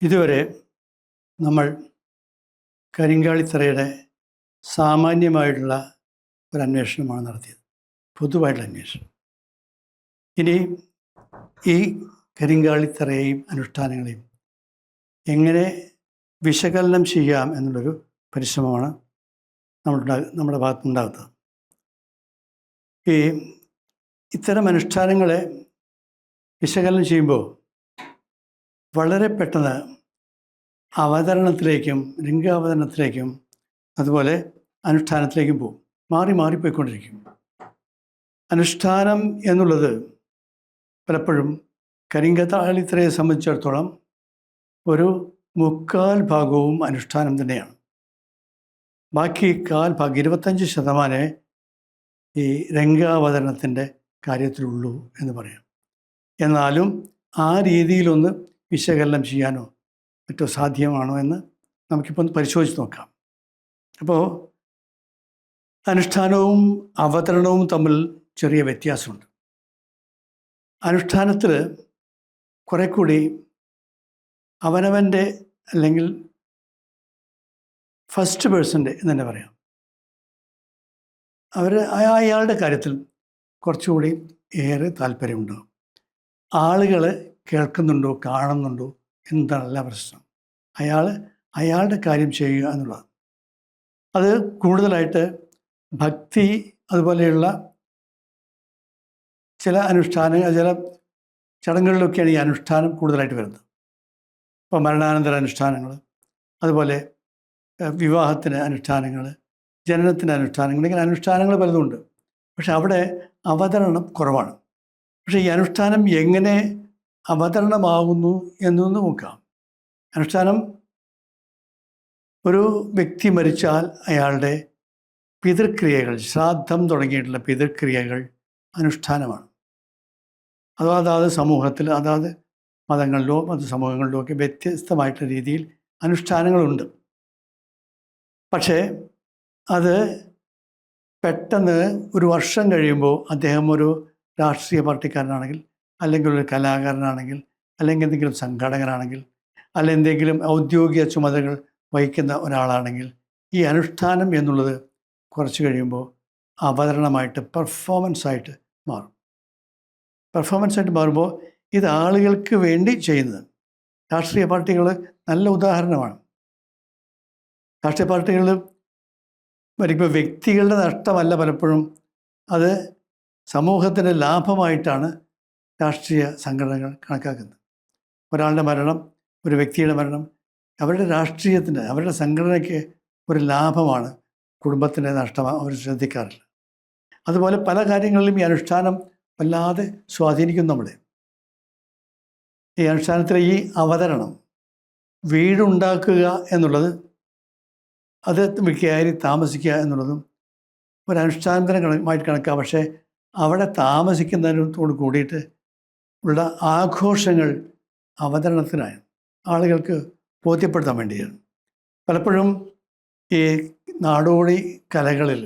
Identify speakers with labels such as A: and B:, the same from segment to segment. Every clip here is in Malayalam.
A: ഇതുവരെ നമ്മൾ കരിങ്കാളിത്തറയുടെ സാമാന്യമായിട്ടുള്ള ഒരു അന്വേഷണമാണ് നടത്തിയത്, പൊതുവായിട്ടുള്ള അന്വേഷണം. ഇനി ഈ കരിങ്കാളിത്തറയെയും അനുഷ്ഠാനങ്ങളെയും എങ്ങനെ വിശകലനം ചെയ്യാം എന്നുള്ളൊരു പരിശ്രമമാണ് നമ്മുടെ ഭാഗത്തുനിന്നുണ്ടാകുന്നത്. ഇത്തരം അനുഷ്ഠാനങ്ങളെ വിശകലനം ചെയ്യുമ്പോൾ വളരെ പെട്ടെന്ന് അവതരണത്തിലേക്കും ലിംഗാവതരണത്തിലേക്കും അതുപോലെ അനുഷ്ഠാനത്തിലേക്കും പോകും. മാറിപ്പോയിക്കൊണ്ടിരിക്കും. അനുഷ്ഠാനം എന്നുള്ളത് പലപ്പോഴും കരിങ്കാളിത്തറയെ സംബന്ധിച്ചിടത്തോളം ഒരു 3/4 ഭാഗവും അനുഷ്ഠാനം തന്നെയാണ്. ബാക്കി 1/4 ഭാഗം 25% ഈ രംഗാവതരണത്തിൻ്റെ കാര്യത്തിലുള്ളൂ എന്ന് പറയാം. എന്നാലും ആ രീതിയിലൊന്ന് വിശകലനം ചെയ്യാനോ മറ്റോ സാധ്യമാണോ എന്ന് നമുക്കിപ്പോൾ ഒന്ന് പരിശോധിച്ച് നോക്കാം. അപ്പോൾ അനുഷ്ഠാനവും അവതരണവും തമ്മിൽ ചെറിയ വ്യത്യാസമുണ്ട്. അനുഷ്ഠാനത്തിൽ കുറെ കൂടി അവനവൻ്റെ അല്ലെങ്കിൽ ഫസ്റ്റ് പേഴ്സൻ്റെ എന്ന് തന്നെ പറയാം, അയാളുടെ കാര്യത്തിൽ കുറച്ചുകൂടി ഏറെ താല്പര്യമുണ്ടാകും. ആളുകൾ കേൾക്കുന്നുണ്ടോ കാണുന്നുണ്ടോ എന്താണല്ല പ്രശ്നം. അയാളുടെ കാര്യം ചെയ്യുക എന്നുള്ളതാണ്. അത് കൂടുതലായിട്ട് ഭക്തി അതുപോലെയുള്ള ചില ചടങ്ങുകളിലൊക്കെയാണ് ഈ അനുഷ്ഠാനം കൂടുതലായിട്ട് വരുന്നത്. ഇപ്പോൾ മരണാനന്തര അനുഷ്ഠാനങ്ങൾ, അതുപോലെ വിവാഹത്തിന് അനുഷ്ഠാനങ്ങൾ, ജനനത്തിൻ്റെ അനുഷ്ഠാനങ്ങൾ, ഇങ്ങനെ അനുഷ്ഠാനങ്ങൾ പലതുമുണ്ട്. പക്ഷെ അവിടെ അവതരണം കുറവാണ്. പക്ഷേ ഈ അനുഷ്ഠാനം എങ്ങനെ അവതരണമാകുന്നു എന്നൊന്ന് നോക്കാം. അനുഷ്ഠാനം, ഒരു വ്യക്തി മരിച്ചാൽ അയാളുടെ പിതൃക്രിയകൾ, ശ്രാദ്ധം തുടങ്ങിയിട്ടുള്ള പിതൃക്രിയകൾ അനുഷ്ഠാനമാണ്. അതാത് സമൂഹത്തിൽ, അതാത് മതങ്ങളിലോ മറ്റു സമൂഹങ്ങളിലോ ഒക്കെ വ്യത്യസ്തമായിട്ടുള്ള രീതിയിൽ അനുഷ്ഠാനങ്ങളുണ്ട്. പക്ഷേ അത് പെട്ടെന്ന് ഒരു വർഷം കഴിയുമ്പോൾ അദ്ദേഹം ഒരു രാഷ്ട്രീയ പാർട്ടിക്കാരനാണെങ്കിൽ, അല്ലെങ്കിൽ ഒരു കലാകാരനാണെങ്കിൽ, അല്ലെങ്കിൽ എന്തെങ്കിലും സംഘാടകനാണെങ്കിൽ, അല്ലെങ്കിൽ എന്തെങ്കിലും ഔദ്യോഗിക ചുമതലകൾ വഹിക്കുന്ന ഒരാളാണെങ്കിൽ, ഈ അനുഷ്ഠാനം എന്നുള്ളത് കുറച്ച് കഴിയുമ്പോൾ അവതരണമായിട്ട് പെർഫോമൻസായിട്ട് മാറും. പെർഫോമൻസായിട്ട് മാറുമ്പോൾ ഇത് ആളുകൾക്ക് വേണ്ടി ചെയ്യുന്നത്. രാഷ്ട്രീയ പാർട്ടികൾ നല്ല ഉദാഹരണമാണ്. രാഷ്ട്രീയ പാർട്ടികൾ മരിക്കുമ്പോൾ വ്യക്തികളുടെ നഷ്ടമല്ല പലപ്പോഴും, അത് സമൂഹത്തിൻ്റെ ലാഭമായിട്ടാണ് രാഷ്ട്രീയ സംഘടനകൾ കണക്കാക്കുന്നത്. ഒരാളുടെ മരണം, ഒരു വ്യക്തിയുടെ മരണം അവരുടെ രാഷ്ട്രീയത്തിന്, അവരുടെ സംഘടനയ്ക്ക് ഒരു ലാഭമാണ്. കുടുംബത്തിൻ്റെ നഷ്ടം അവർ ശ്രദ്ധിക്കാറില്ല. അതുപോലെ പല കാര്യങ്ങളിലും ഈ അനുഷ്ഠാനം വല്ലാതെ സ്വാധീനിക്കും നമ്മളെ. ഈ അനുഷ്ഠാനത്തിലെ ഈ അവതരണം, വീടുണ്ടാക്കുക എന്നുള്ളത്, അത് കയറി താമസിക്കുക എന്നുള്ളതും ഒരു അനുഷ്ഠാനത്തിനായിട്ട് കണക്കാം. പക്ഷേ അവിടെ താമസിക്കുന്നതിനോട് കൂടിയിട്ട് ഉള്ള ആഘോഷങ്ങൾ അവതരണത്തിനാണ്, ആളുകൾക്ക് ബോധ്യപ്പെടുത്താൻ വേണ്ടിയാണ്. പലപ്പോഴും ഈ നാടോടി കലകളിൽ,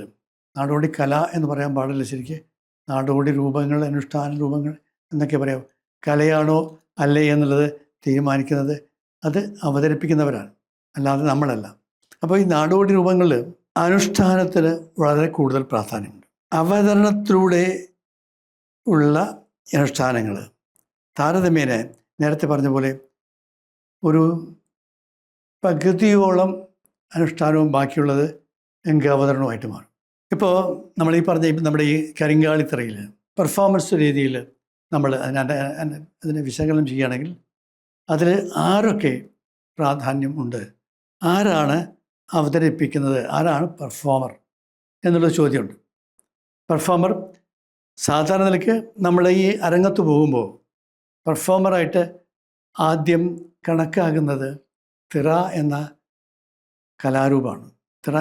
A: നാടോടി കല എന്ന് പറയാൻ പാടില്ല ശരിക്ക്, നാടോടി രൂപങ്ങൾ, അനുഷ്ഠാന രൂപങ്ങൾ എന്നൊക്കെ പറയാം. കലയാണോ അല്ലേ എന്നുള്ളത് തീരുമാനിക്കുന്നത് അത് അവതരിപ്പിക്കുന്നവരാണ്, അല്ലാതെ നമ്മളല്ല. അപ്പോൾ ഈ നാടോടി രൂപങ്ങളിൽ അനുഷ്ഠാനത്തിന് വളരെ കൂടുതൽ പ്രാധാന്യമുണ്ട്. അവതരണത്തിലൂടെ ഉള്ള അനുഷ്ഠാനങ്ങൾ താരതമ്യേന നേരത്തെ പറഞ്ഞ പോലെ ഒരു പകുതിയോളം അനുഷ്ഠാനവും ബാക്കിയുള്ളത് രംഗാവതരണവുമായിട്ട് മാറും. ഇപ്പോൾ നമ്മൾ ഈ പറഞ്ഞ നമ്മുടെ ഈ കരിങ്കാളിത്തറയിൽ പെർഫോമൻസ് രീതിയിൽ നമ്മൾ അതിനെ വിശകലനം ചെയ്യുകയാണെങ്കിൽ അതിൽ ആരൊക്കെ പ്രാധാന്യം ഉണ്ട്, ആരാണ് അവതരിപ്പിക്കുന്നത്, ആരാണ് പെർഫോമർ എന്നുള്ള ചോദ്യമുണ്ട്. പെർഫോമർ സാധാരണ നിലയ്ക്ക് നമ്മൾ ഈ അരങ്ങത്ത് പോകുമ്പോൾ പെർഫോമറായിട്ട് ആദ്യം കണക്കാകുന്നത് തിറ എന്ന കലാരൂപമാണ്. തിറ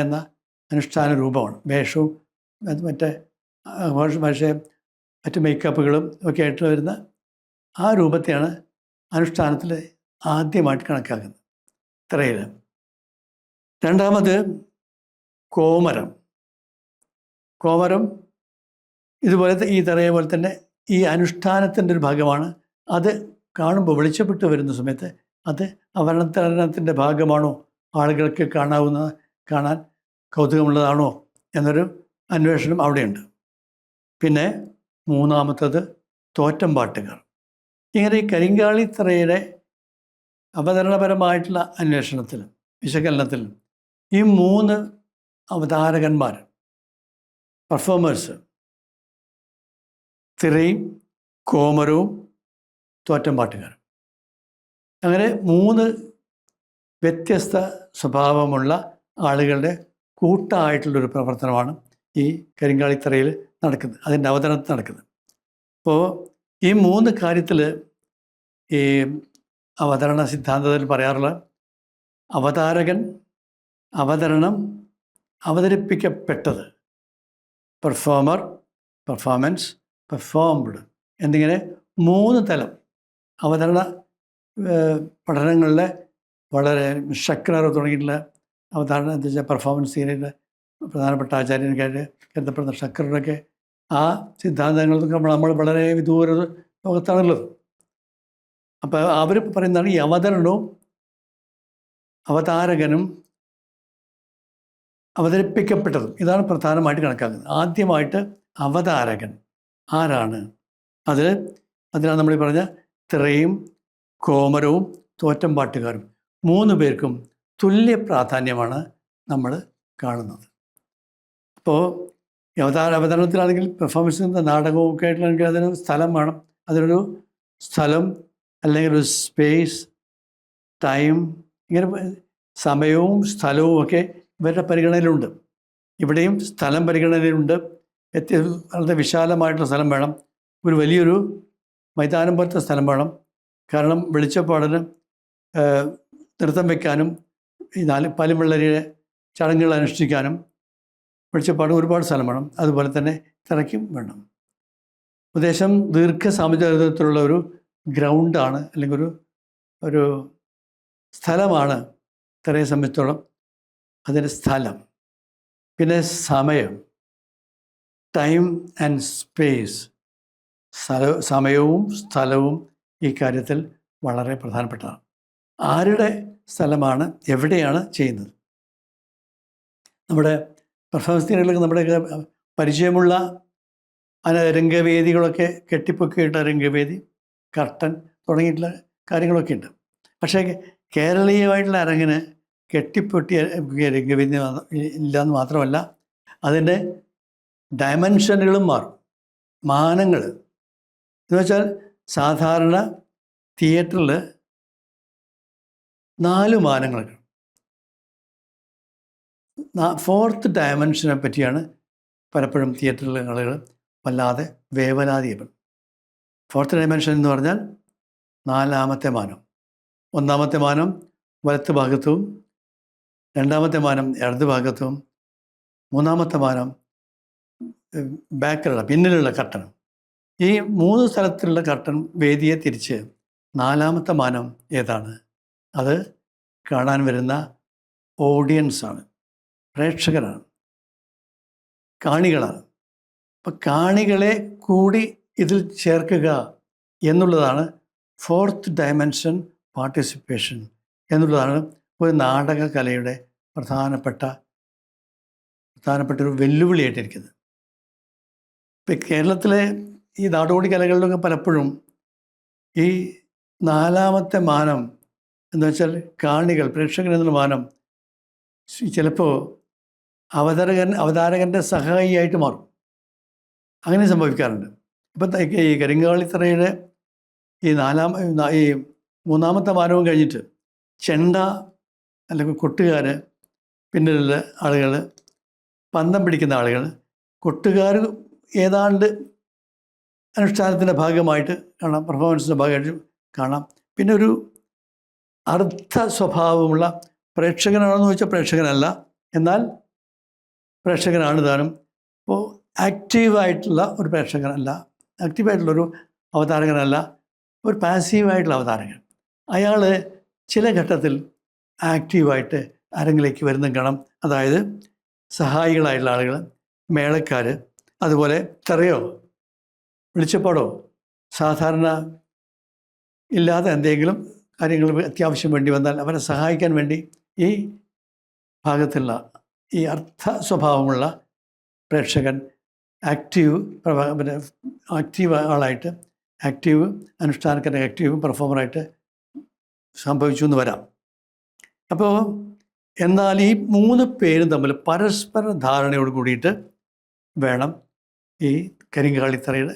A: എന്ന അനുഷ്ഠാന രൂപമാണ്. വേഷവും മറ്റ് മേക്കപ്പുകളും ഒക്കെ ആയിട്ട് വരുന്ന ആ രൂപത്തെയാണ് അനുഷ്ഠാനത്തിൽ ആദ്യമായിട്ട് കണക്കാക്കുന്നത്, തിറയിൽ. രണ്ടാമത് കോമരം. ഇതുപോലെ ഈ തിറയെ പോലെ തന്നെ ഈ അനുഷ്ഠാനത്തിൻ്റെ ഒരു ഭാഗമാണ്. അത് കാണുമ്പോൾ വെളിച്ചപ്പെട്ട് വരുന്ന സമയത്ത് അത് അവതരണത്തിൻ്റെ ഭാഗമാണോ, ആളുകൾക്ക് കാണാൻ കൗതുകമുള്ളതാണോ എന്നൊരു അന്വേഷണം അവിടെയുണ്ട്. പിന്നെ മൂന്നാമത്തത് തോറ്റം പാട്ടുകാർ. ഇങ്ങനെ ഈ കരിങ്കാളിത്തറയുടെ അവതരണപരമായിട്ടുള്ള അന്വേഷണത്തിലും വിശകലനത്തിലും ഈ 3 അവതാരകന്മാർ, പെർഫോമേഴ്സ്, തിറയും കോമരവും തോറ്റം പാട്ടുകാരും, അങ്ങനെ 3 വ്യത്യസ്ത സ്വഭാവമുള്ള ആളുകളുടെ കൂട്ടമായിട്ടുള്ളൊരു പ്രവർത്തനമാണ് ഈ കരിങ്കാളിത്തറയിൽ നടക്കുന്നത്, അതിൻ്റെ അവതരണത്തിൽ നടക്കുന്നത്. അപ്പോൾ ഈ 3 കാര്യത്തിൽ ഈ അവതരണ സിദ്ധാന്തത്തിൽ പറയാറുള്ള അവതാരകൻ, അവതരണം, അവതരിപ്പിക്കപ്പെട്ടത്, പെർഫോമർ, പെർഫോമൻസ്, പെർഫോംഡ് എന്നിങ്ങനെ 3 തലം അവതരണ പഠനങ്ങളിലെ വളരെ ഷക്നർ തുടങ്ങിയിട്ടുള്ള അവതാരണം എന്താ വെച്ചാൽ പെർഫോമൻസ് തിയറിയുടെ പ്രധാനപ്പെട്ട ആചാര്യനൊക്കെ കരുതപ്പെടുന്ന ഷക്നറൊക്കെ ആ സിദ്ധാന്തങ്ങളൊക്കെ നമ്മൾ വളരെ വിദൂര ലോകത്താണുള്ളത്. അപ്പോൾ അവർ പറയുന്നതാണ് ഈ അവതരണവും അവതാരകനും അവതരിപ്പിക്കപ്പെട്ടതും ഇതാണ് പ്രധാനമായിട്ട് കണക്കാക്കുന്നത്. ആദ്യമായിട്ട് അവതാരകൻ ആരാണ്? അതിനാണ് നമ്മൾ പറഞ്ഞ തിറയും കോമരവും തോറ്റം പാട്ടുകാരും 3 പേർക്കും തുല്യ പ്രാധാന്യമാണ് നമ്മൾ കാണുന്നത്. അപ്പോൾ അവതരണത്തിലാണെങ്കിൽ പെർഫോമൻസിൻ്റെ നാടകവും ഒക്കെ ആയിട്ടാണെങ്കിൽ അതിനൊരു സ്ഥലം വേണം. അതിനൊരു സ്ഥലം അല്ലെങ്കിൽ ഒരു സ്പേസ്, ടൈം, ഇങ്ങനെ സമയവും സ്ഥലവും ഒക്കെ ഇവരുടെ പരിഗണനയിലുണ്ട്. ഇവിടെയും സ്ഥലം പരിഗണനയിലുണ്ട്. വളരെ വിശാലമായിട്ടുള്ള സ്ഥലം വേണം, ഒരു വലിയൊരു മൈതാനം പോലത്തെ സ്ഥലം വേണം. കാരണം വെളിച്ചപ്പാടിന് നൃത്തം വയ്ക്കാനും ഈ പാലുംവെള്ളരിയുടെ ചടങ്ങുകൾ അനുഷ്ഠിക്കാനും വെളിച്ചപ്പാട് ഒരുപാട് സ്ഥലം വേണം. അതുപോലെ തന്നെ തിറയ്ക്കും വേണം. ഉദ്ദേശം ദീർഘസമുദ്രത്തിലുള്ള ഒരു ഗ്രൗണ്ടാണ്, അല്ലെങ്കിൽ ഒരു സ്ഥലമാണ് തിറയെ സംബന്ധിച്ചോളം. അതിൻ്റെ സ്ഥലം, പിന്നെ സമയം, ടൈം ആൻഡ് സ്പേസ്, സമയവും സ്ഥലവും ഈ കാര്യത്തിൽ വളരെ പ്രധാനപ്പെട്ടതാണ്. ആരുടെ സ്ഥലമാണ്, എവിടെയാണ് ചെയ്യുന്നത്? നമ്മുടെ പെർഫോമൻസ് തിയറികളൊക്കെ നമ്മുടെയൊക്കെ പരിചയമുള്ള രംഗവേദികളൊക്കെ കെട്ടിപ്പൊക്കിയിട്ട രംഗവേദി, കർട്ടൻ തുടങ്ങിയിട്ടുള്ള കാര്യങ്ങളൊക്കെ ഉണ്ട്. പക്ഷേ കേരളീയമായിട്ടുള്ള അരങ്ങിന് കെട്ടിപ്പൊട്ടിയ രംഗവേദി ഇല്ലയെന്ന് മാത്രമല്ല, അതിൻ്റെ ഡയമെൻഷനുകളും മാറും, മാനങ്ങൾ. എന്ന് വെച്ചാൽ സാധാരണ തിയേറ്ററിൽ 4 മാനങ്ങളൊക്കെ, 4th ഡയമെൻഷനെ പറ്റിയാണ് പലപ്പോഴും തിയേറ്ററിലെ ആളുകൾ വല്ലാതെ വേവലാതിയപ്പെടും. 4th ഡയമെൻഷൻ എന്ന് പറഞ്ഞാൽ 4ാമത്തെ മാനം. 1ാമത്തെ മാനം വലത്ത് ഭാഗത്തും, 2ാമത്തെ മാനം ഇടത് ഭാഗത്തും, 3ാമത്തെ മാനം ബാക്കിലുള്ള പിന്നിലുള്ള കർട്ടനും. ഈ 3 സ്ഥലത്തുള്ള കർട്ടൻ വേദിയെ തിരിച്ച് 4ാമത്തെ മാനം ഏതാണ്? അത് കാണാൻ വരുന്ന ഓഡിയൻസാണ്, പ്രേക്ഷകരാണ്, കാണികളാണ്. അപ്പം കാണികളെ കൂടി ഇതിൽ ചേർക്കുക എന്നുള്ളതാണ് 4th ഡയമെൻഷൻ പാർട്ടിസിപ്പേഷൻ എന്നുള്ളതാണ് ഒരു നാടക കലയുടെ പ്രധാനപ്പെട്ട ഒരു വെല്ലുവിളിയായിട്ടിരിക്കുന്നത്. ഇപ്പം കേരളത്തിലെ ഈ നാടോടി കലകളിലൊക്കെ പലപ്പോഴും ഈ 4ാമത്തെ മാനം എന്ന് വെച്ചാൽ കാണികൾ, പ്രേക്ഷകൻ എന്നുള്ള മാനം ചിലപ്പോൾ അവതാരകൻ്റെ സഹായിയായിട്ട് മാറും. അങ്ങനെ സംഭവിക്കാറുണ്ട്. ഇപ്പം ഈ കരിങ്കാളിത്തറയുടെ ഈ 3ാമത്തെ മാനവും കഴിഞ്ഞിട്ട് ചെണ്ട അല്ലെങ്കിൽ കൊട്ടുകാർ, പിന്നിലുള്ള ആളുകൾ, പന്തം പിടിക്കുന്ന ആളുകൾ, കൊട്ടുകാർ ഏതാണ്ട് അനുഷ്ഠാനത്തിൻ്റെ ഭാഗമായിട്ട് കാണാം, പെർഫോമൻസിൻ്റെ ഭാഗമായിട്ട് കാണാം. പിന്നെ ഒരു അർദ്ധ സ്വഭാവമുള്ള പ്രേക്ഷകനാണെന്ന് ചോദിച്ചാൽ പ്രേക്ഷകനല്ല, എന്നാൽ പ്രേക്ഷകനാണ് താനും. അപ്പോൾ ആക്റ്റീവായിട്ടുള്ള ഒരു പ്രേക്ഷകനല്ല, ആക്റ്റീവായിട്ടുള്ളൊരു അവതാരകനല്ല, ഒരു പാസീവായിട്ടുള്ള അവതാരകൻ. അയാൾ ചില ഘട്ടത്തിൽ ആക്റ്റീവായിട്ട് അരങ്ങിലേക്ക് വരുന്നതും കാണാം. അതായത് സഹായികളായിട്ടുള്ള ആളുകൾ, മേളക്കാർ, അതുപോലെ തെറയോ വെളിച്ചപ്പാടോ സാധാരണ ഇല്ലാതെ എന്തെങ്കിലും കാര്യങ്ങൾ അത്യാവശ്യം വേണ്ടി വന്നാൽ അവരെ സഹായിക്കാൻ വേണ്ടി ഈ ഭാഗത്തുള്ള ഈ അർത്ഥ സ്വഭാവമുള്ള പ്രേക്ഷകൻ ആക്റ്റീവ് ആളായിട്ട്, ആക്റ്റീവ് അനുഷ്ഠാനക്കാരൻ ആക്റ്റീവ് പെർഫോമറായിട്ട് സംഭവിച്ചു എന്ന് വരാം. അപ്പോൾ എന്നാൽ ഈ 3 പേരും തമ്മിൽ പരസ്പര ധാരണയോട് കൂടിയിട്ട് വേണം ഈ കരിങ്കാളിത്തറയുടെ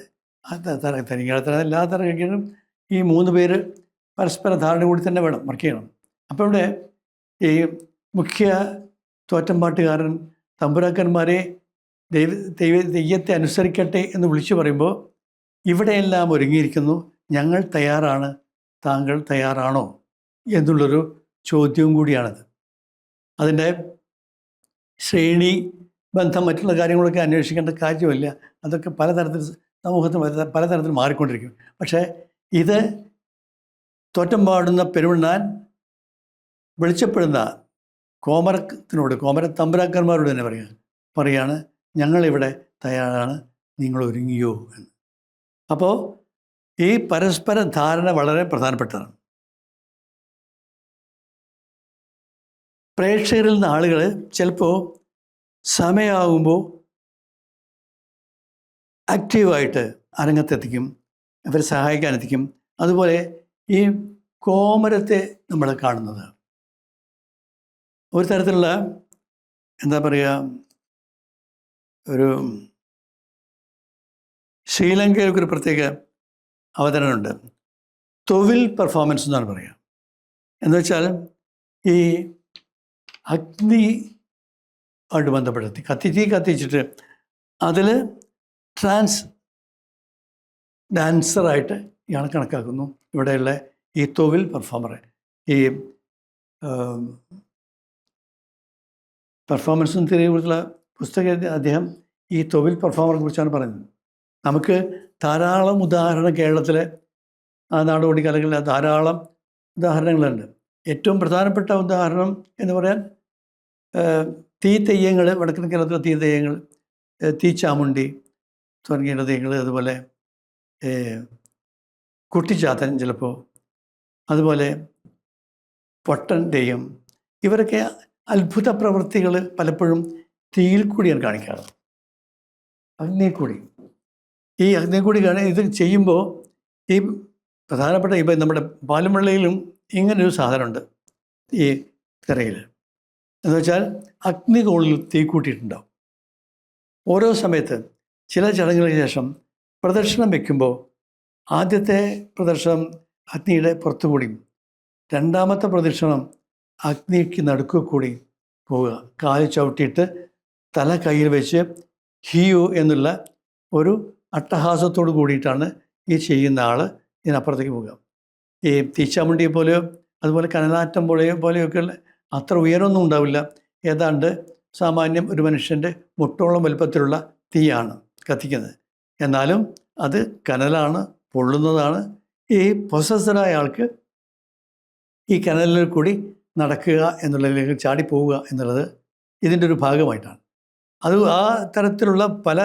A: കരിങ്കാളിത്തറ എല്ലാ തറയ്ക്കും ഈ 3 പേര് പരസ്പര ധാരണ കൂടി തന്നെ വേണം വർക്ക് ചെയ്യണം. അപ്പോൾ ഇവിടെ ഈ മുഖ്യ തോറ്റമ്പാട്ടുകാരൻ തമ്പുരാക്കന്മാരെ തെയ്യത്തെ അനുസരിക്കട്ടെ എന്ന് വിളിച്ചു പറയുമ്പോൾ ഇവിടെയെല്ലാം ഒരുങ്ങിയിരിക്കുന്നു, ഞങ്ങൾ തയ്യാറാണ്, താങ്കൾ തയ്യാറാണോ എന്നുള്ളൊരു ചോദ്യവും കൂടിയാണത്. അതിൻ്റെ ശ്രേണി ബന്ധം മറ്റുള്ള കാര്യങ്ങളൊക്കെ അന്വേഷിക്കേണ്ട കാര്യമില്ല. അതൊക്കെ പലതരത്തിൽ സമൂഹത്തിൽ പലതരത്തിൽ മാറിക്കൊണ്ടിരിക്കും. പക്ഷേ ഇത് തോറ്റം പാടുന്ന പെരുവണ്ണാൻ വെളിച്ചപ്പെടുന്ന കോമര തമ്പുരാക്കന്മാരോട് തന്നെ പറയാണ് ഞങ്ങളിവിടെ തയ്യാറാണ്, നിങ്ങൾ ഒരുങ്ങിയോ എന്ന്. അപ്പോൾ ഈ പരസ്പര ധാരണ വളരെ പ്രധാനപ്പെട്ടതാണ്. പ്രേക്ഷകരിൽ നിന്ന് ആളുകൾ ചിലപ്പോൾ സമയമാകുമ്പോൾ ആക്റ്റീവായിട്ട് അരങ്ങത്തെത്തിക്കും, അവരെ സഹായിക്കാനെത്തിക്കും. അതുപോലെ ഈ കോമരത്തെ നമ്മൾ കാണുന്നത് ഒരു തരത്തിലുള്ള എന്താ പറയുക, ഒരു ശ്രീലങ്കയിലൊക്കെ ഒരു പ്രത്യേക അവതരണമുണ്ട്, തൊവിൽ പെർഫോമൻസ് എന്നാണ് പറയുക. എന്ന് വെച്ചാൽ ഈ അഗ്നി ആയിട്ട് ബന്ധപ്പെടുത്തി കത്തിച്ചിട്ട് അതിൽ ഡാൻസറായിട്ട് ഇയാൾ കണക്കാക്കുന്നു. ഇവിടെയുള്ള ഈ തൊവിൽ പെർഫോമറെ, ഈ പെർഫോമൻസും തിരികെക്കുറിച്ചുള്ള പുസ്തകത്തിൽ അദ്ദേഹം ഈ തൊവിൽ പെർഫോമറെ കുറിച്ചാണ് പറയുന്നത്. നമുക്ക് ധാരാളം ഉദാഹരണം കേരളത്തിലെ നാടോടി കലകളിൽ ധാരാളം ഉദാഹരണങ്ങളുണ്ട്. ഏറ്റവും പ്രധാനപ്പെട്ട ഉദാഹരണം എന്ന് പറയാൻ തെയ്യങ്ങൾ, വടക്കൻ കേരളത്തിലെ തെയ്യങ്ങൾ, തീച്ചാമുണ്ടി തുടങ്ങിയ തെയ്യങ്ങൾ, അതുപോലെ കുട്ടിച്ചാത്തൻ ചിലപ്പോൾ, അതുപോലെ പൊട്ടൻ തെയ്യം, ഇവരൊക്കെ അത്ഭുത പ്രവൃത്തികൾ പലപ്പോഴും തീയിൽ കൂടിയാണ് കാണിക്കാറ്, അഗ്നിക്കൂടി. ഈ അഗ്നിക്കൂടി ഇത് ചെയ്യുമ്പോൾ ഈ പ്രധാനപ്പെട്ട ഇപ്പം നമ്മുടെ പാലുമള്ളയിലും ഇങ്ങനൊരു സാധനമുണ്ട് ഈ തിറയിൽ. എന്ന് വെച്ചാൽ അഗ്നികോളിൽ തീ കൂട്ടിയിട്ടുണ്ടാവും. ഓരോ സമയത്ത് ചില ചടങ്ങുകൾക്ക് ശേഷം പ്രദക്ഷിണം വയ്ക്കുമ്പോൾ ആദ്യത്തെ പ്രദക്ഷിണം അഗ്നിയുടെ പുറത്തുകൂടിയും രണ്ടാമത്തെ പ്രദക്ഷിണം അഗ്നിക്ക് നടുക്ക് കൂടി പോവുക, കാല് ചവിട്ടിയിട്ട് തല കയ്യിൽ വെച്ച് ഹിയു എന്നുള്ള ഒരു അട്ടഹാസത്തോട് കൂടിയിട്ടാണ് ഈ ചെയ്യുന്ന ആൾ ഇതിനപ്പുറത്തേക്ക് പോവുക. ഈ തീച്ചാമുണ്ടിയെ പോലെയോ അതുപോലെ കനലാറ്റം പോലെയൊക്കെയുള്ള അത്ര ഉയരമൊന്നും ഉണ്ടാവില്ല. ഏതാണ്ട് സാമാന്യം ഒരു മനുഷ്യൻ്റെ മുട്ടോളം വലുപ്പത്തിലുള്ള തീയാണ് കത്തിക്കുന്നത്. എന്നാലും അത് കനലാണ്, പൊള്ളുന്നതാണ്. ഈ പൊസസ്സറായ ആൾക്ക് ഈ കനലിൽ കൂടി നടക്കുക എന്നുള്ളതിലേക്ക് ചാടിപ്പോവുക എന്നുള്ളത് ഇതിൻ്റെ ഒരു ഭാഗമായിട്ടാണ്. അത് ആ തരത്തിലുള്ള പല,